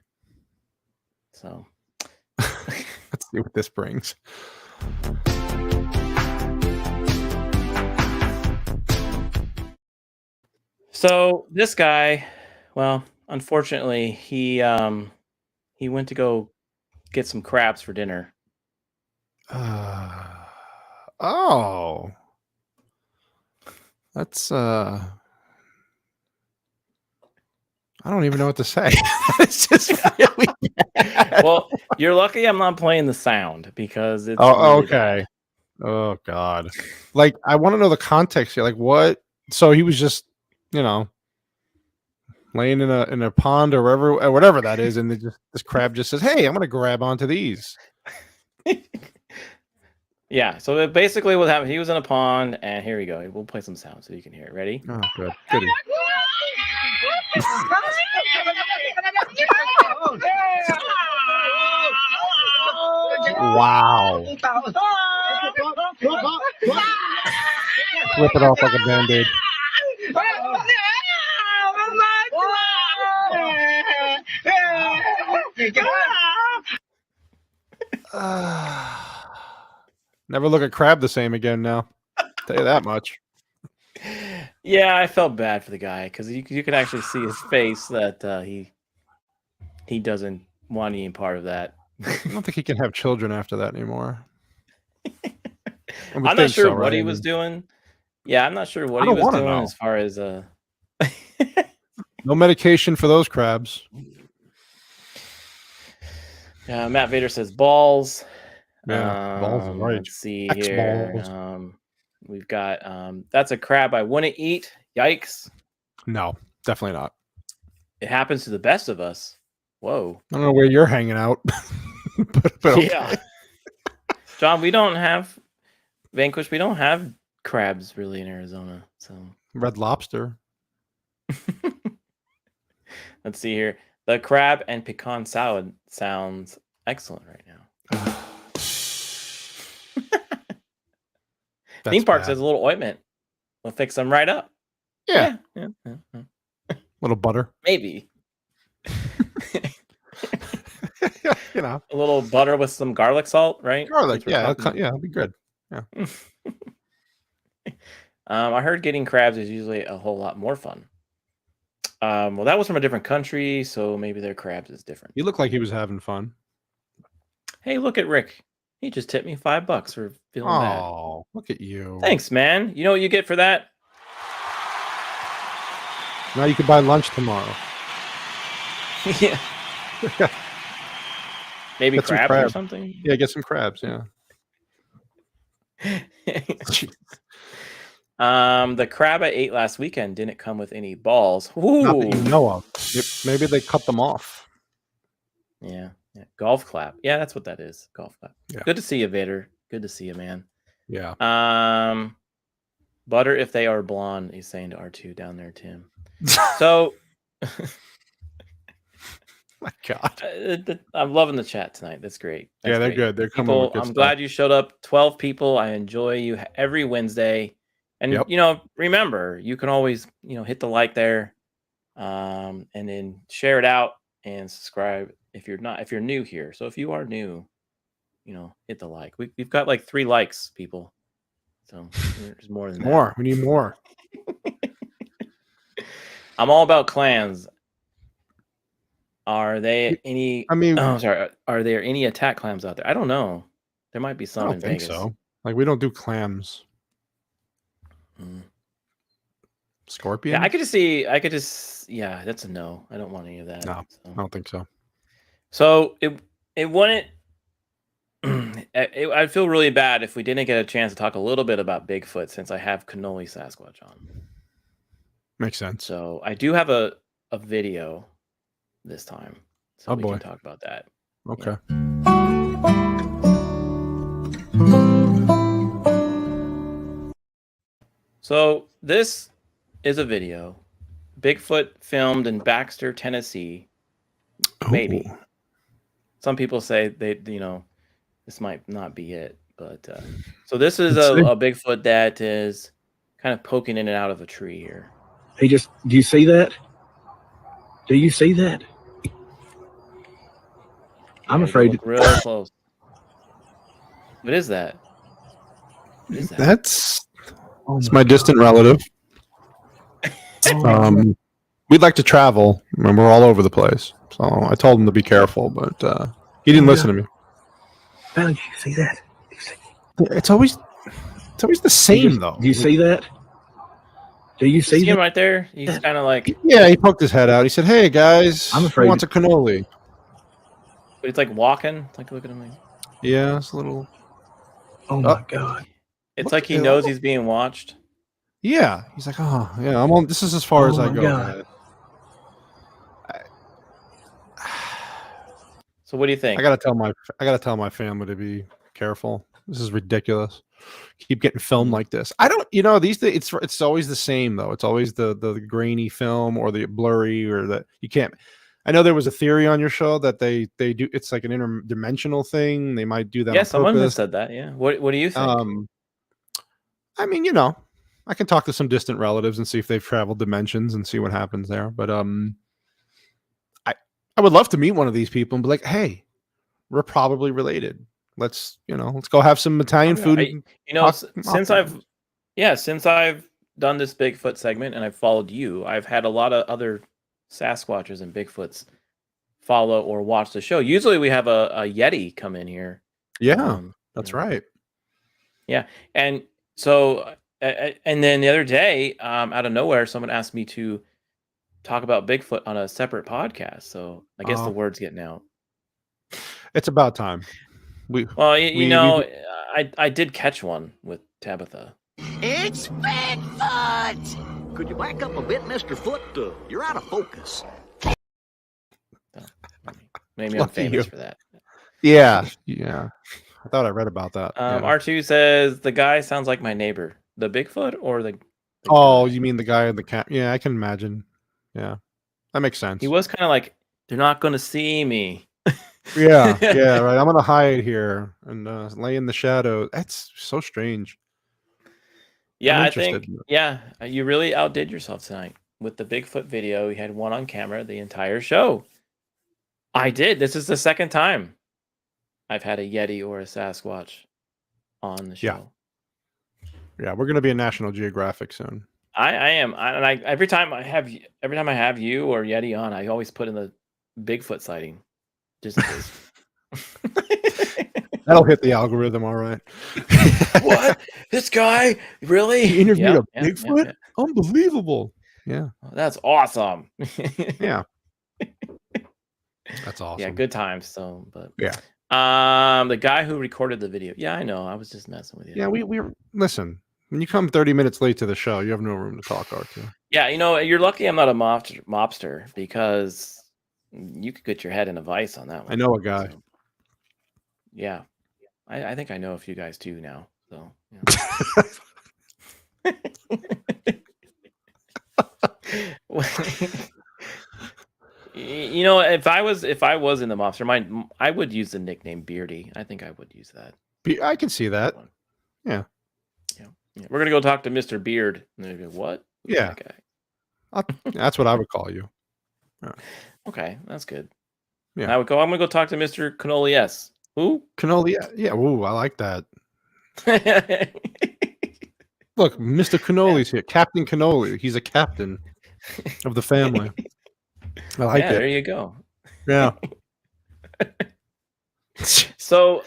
So let's see what this brings. So this guy, well, unfortunately, he went to go get some crabs for dinner. Oh, that's I don't even know what to say. It's just really bad. Well, you're lucky I'm not playing the sound because it's okay. Bad. Oh God. Like, I want to know the context here. Like, what? So he was just, laying in a pond or whatever that is, and this crab just says, "Hey, I'm gonna grab onto these." Yeah. So basically, what happened? He was in a pond, and here we go. We'll play some sound so you can hear it. Ready? Oh, good. Goody. Wow. Flip it off like a Band-Aid. Never look at crab the same again now. Tell you that much. Yeah, I felt bad for the guy because you could actually see his face that he doesn't want any part of that. I don't think he can have children after that anymore. I'm not sure what he was doing. Yeah, I'm not sure what he was doing as far as no medication for those crabs. Matt Vader says balls. Yeah, balls are right. Let's see here. We've got that's a crab I wouldn't eat. Yikes. No, definitely not. It happens to the best of us. Whoa. I don't know where you're hanging out. but okay. Yeah. John, we don't have Vanquish. We don't have crabs really in Arizona. So Red Lobster. Let's see here. The crab and pecan salad sounds excellent right now. Theme Park says a little ointment will fix them right up. Yeah. Little butter. Maybe. A little butter with some garlic salt, right? Garlic, yeah, it'll be good. Yeah. I heard getting crabs is usually a whole lot more fun. Well, that was from a different country, so maybe their crabs is different. He looked like he was having fun. Hey, look at Rick. He just tipped me $5 for feeling bad. Oh, look at you. Thanks, man. You know what you get for that? Now you can buy lunch tomorrow. Yeah. Maybe crabs or something? Yeah, get some crabs, yeah. The crab I ate last weekend didn't come with any balls. Ooh. Not that you know of. Maybe they cut them off. Yeah. Golf clap. Yeah, that's what that is. Golf clap. Yeah. Good to see you, Vader. Good to see you, man. Yeah. Butter if they are blonde, he's saying to R2 down there, Tim. So my God. I'm loving the chat tonight. That's great. That's they're good. They're coming with good I'm stuff. glad you showed up. 12 people. I enjoy you every Wednesday. And remember, you can always, hit the like there. And then share it out and subscribe if you're new here. So if you are new, hit the like. We've got like 3 likes, people. So there's more than that. We need more. I'm all about clans. Are they any? Are there any attack clams out there? I don't know. There might be some in Vegas. I don't think so. Like, we don't do clams. Scorpion? Yeah, I could just yeah, that's a no. I don't want any of that. No, I don't think so. So it wouldn't. I'd feel really bad if we didn't get a chance to talk a little bit about Bigfoot since I have Cannoli Sasquatch on. Makes sense. So I do have a video this time, so we can talk about that. Okay. So this is a video. Bigfoot filmed in Baxter, Tennessee. Maybe. Ooh. Some people say this might not be it, but so this is a Bigfoot that is kind of poking in and out of a tree here. Do you see that? Do you see that? I'm afraid. Look real close. What is that? What is that? That's my distant relative. We'd like to travel, and we're all over the place. So I told him to be careful, but he didn't listen to me. Well, you see that? It's always the same, though. Do you see that? Do you see him right there? He's kind of like... Yeah, he poked his head out. He said, "Hey, guys, I'm afraid who wants a cannoli?" But it's like walking. Like, look at him. Yeah, it's a little... Oh, my God. It's like he knows he's being watched. Yeah. He's like, "Oh, yeah, I'm on. This is as far as I go." God. So what do you think? I gotta tell my family to be careful. This is ridiculous. Keep getting filmed like this. I don't, these days it's always the same though. It's always the grainy film or the blurry or that you can't. I know there was a theory on your show that they do. It's like an interdimensional thing. They might do that. Yeah, on someone purpose. has said that. Yeah. What do you think? I mean, I can talk to some distant relatives and see if they've traveled dimensions and see what happens there. But I would love to meet one of these people and be like, "Hey, we're probably related. Let's go have some Italian food." Since I've done this Bigfoot segment and I've followed you, I've had a lot of other Sasquatches and Bigfoots follow or watch the show. Usually we have a Yeti come in here. Yeah, that's right. Yeah. And so, and then the other day, out of nowhere, someone asked me to talk about Bigfoot on a separate podcast. So I guess the word's getting out. It's about time. I did catch one with Tabitha. It's Bigfoot! Could you back up a bit, Mr. Foot? You're out of focus. Maybe I'm famous for that. Yeah. I thought I read about that. R2 says, the guy sounds like my neighbor. The Bigfoot or the guy? You mean the guy in the cat? Yeah, I can imagine. Yeah, that makes sense. He was kind of like, they're not going to see me. Yeah, right. I'm going to hide here and lay in the shadow. That's so strange. Yeah, I think, you really outdid yourself tonight with the Bigfoot video. You had one on camera the entire show. I did. This is the second time I've had a Yeti or a Sasquatch on the show. Yeah, we're going to be in National Geographic soon. I am. Every time I have you or Yeti on, I always put in the Bigfoot sighting. Just in case. That'll hit the algorithm, all right. What? This guy? Really? He interviewed a Bigfoot? Yeah. Unbelievable. Yeah. Oh, that's awesome. Yeah. That's awesome. Yeah, good times. So, but yeah. The guy who recorded the video. Yeah, I know. I was just messing with you. Yeah, we listen. When you come 30 minutes late to the show, you have no room to talk, R2. Yeah, you're lucky I'm not a mobster because you could get your head in a vice on that one. I know a guy. So, yeah. I think I know a few guys too now. So yeah. If I was in the mobster, I would use the nickname Beardy. I think I would use that. I can see that. Yeah. We're gonna go talk to Mr. Beard. And they're like, what? Yeah. That's what I would call you. Yeah. Okay, that's good. Yeah. I'm gonna go talk to Mr. Cannoli S. Who? Cannoli. Yeah. Ooh, I like that. Look, Mr. Cannoli's here. Captain Cannoli. He's a captain of the family. I like it. There you go. Yeah. So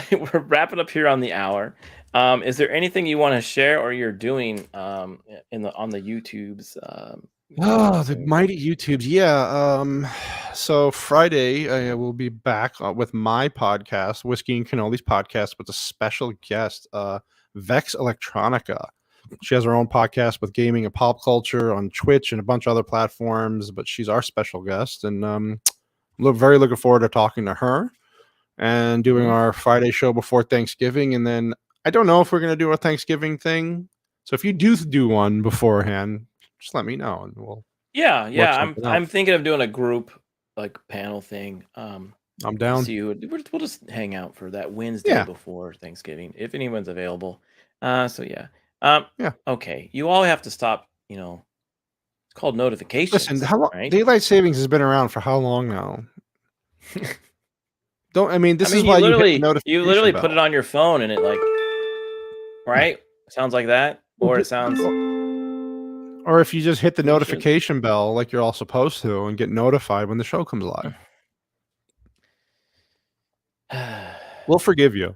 we're wrapping up here on the hour. Is there anything you want to share or you're doing on the YouTubes? The mighty YouTubes. Yeah. So Friday I will be back with my podcast, Whiskey and Cannoli's podcast, with a special guest, Vex Electronica. She has her own podcast with gaming and pop culture on Twitch and a bunch of other platforms, but she's our special guest, and very looking forward to talking to her. and doing our Friday show before Thanksgiving. And then I don't know if we're going to do a Thanksgiving thing. So if you do one beforehand, just let me know and we'll work something out. I'm thinking of doing a group like panel thing. I'm down. See you. We'll just hang out for that Wednesday before Thanksgiving if anyone's available. Yeah. Okay. You all have to stop. You know, it's called notifications. Listen, how long? Right? Daylight savings has been around for how long now? This is you why literally you literally put it on your phone and it like, right? Sounds like that, or it sounds. Or if you just hit the notification bell like you're all supposed to and get notified when the show comes live. We'll forgive you.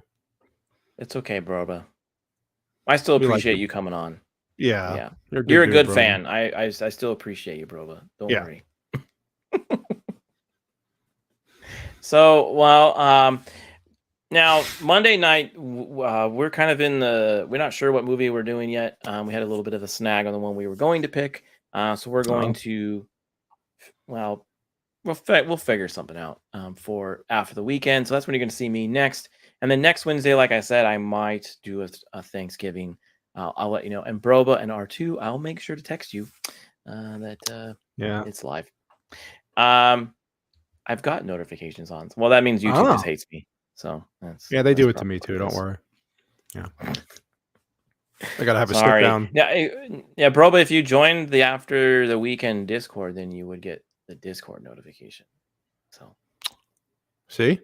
It's okay, Broba. I still appreciate you coming on. Yeah. You're a good fan. I still appreciate you, Broba. Don't worry. So, now Monday night, we're kind of we're not sure what movie we're doing yet. We had a little bit of a snag on the one we were going to pick. So we're going to, we'll figure something out for after the weekend. So that's when you're going to see me next. And then next Wednesday, like I said, I might do a Thanksgiving. I'll let you know. And Broba and R2, I'll make sure to text you that it's live. I've got notifications on. Well, that means YouTube just hates me. So they do it to me too. Don't worry. Yeah. I gotta have a sit down. Yeah, Broba, if you joined the after the weekend Discord, then you would get the Discord notification. So see?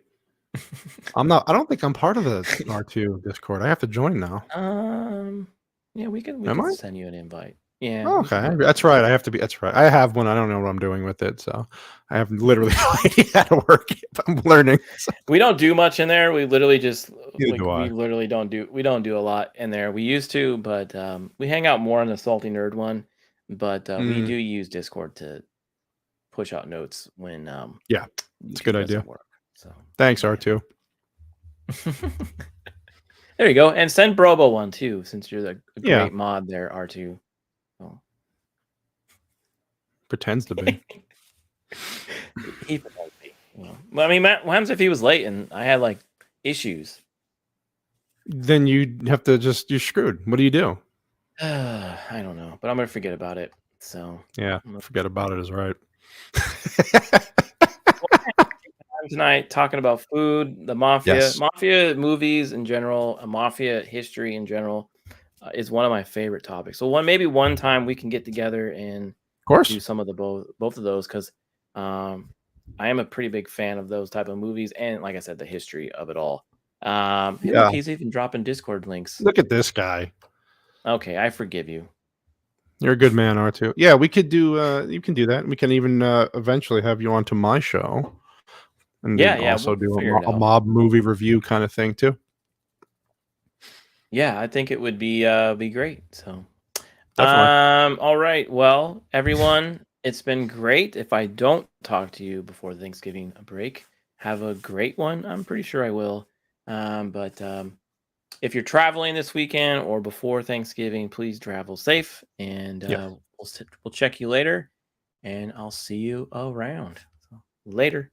I don't think I'm part of the R2 Discord. I have to join now. We can send you an invite. Yeah. Okay. That's right. I have to be. That's right. I have one. I don't know what I'm doing with it, so I have literally no idea how to work it. I'm learning. So. We don't do much in there. We literally just we don't do a lot in there. We used to, but we hang out more on the Salty Nerd one. But we do use Discord to push out notes when it's a good idea. Work, so thanks, R2. There you go, and send Brobo one too, since you're the great mod there, R2. Oh. Pretends to be. He pretends to be. Well, I mean, what happens if he was late and I had like issues? Then you have to you're screwed. What do you do? I don't know, but I'm gonna forget about it. So forget about it is right. Tonight talking about food, the mafia, movies in general, mafia history in general is one of my favorite topics. So maybe one time we can get together and do some of the both of those, because I am a pretty big fan of those type of movies, and like I said, the history of it all. Look, he's even dropping Discord links. Look at this guy. Okay, I forgive you. You're a good man, R2. Yeah, we could do. You can do that. We can even eventually have you onto my show. And also do a mob movie review kind of thing too. Yeah, I think it would be great. So, definitely. All right. Well, everyone, it's been great. If I don't talk to you before the Thanksgiving break, have a great one. I'm pretty sure I will. But if you're traveling this weekend or before Thanksgiving, please travel safe. And we'll check you later. And I'll see you around. So, later.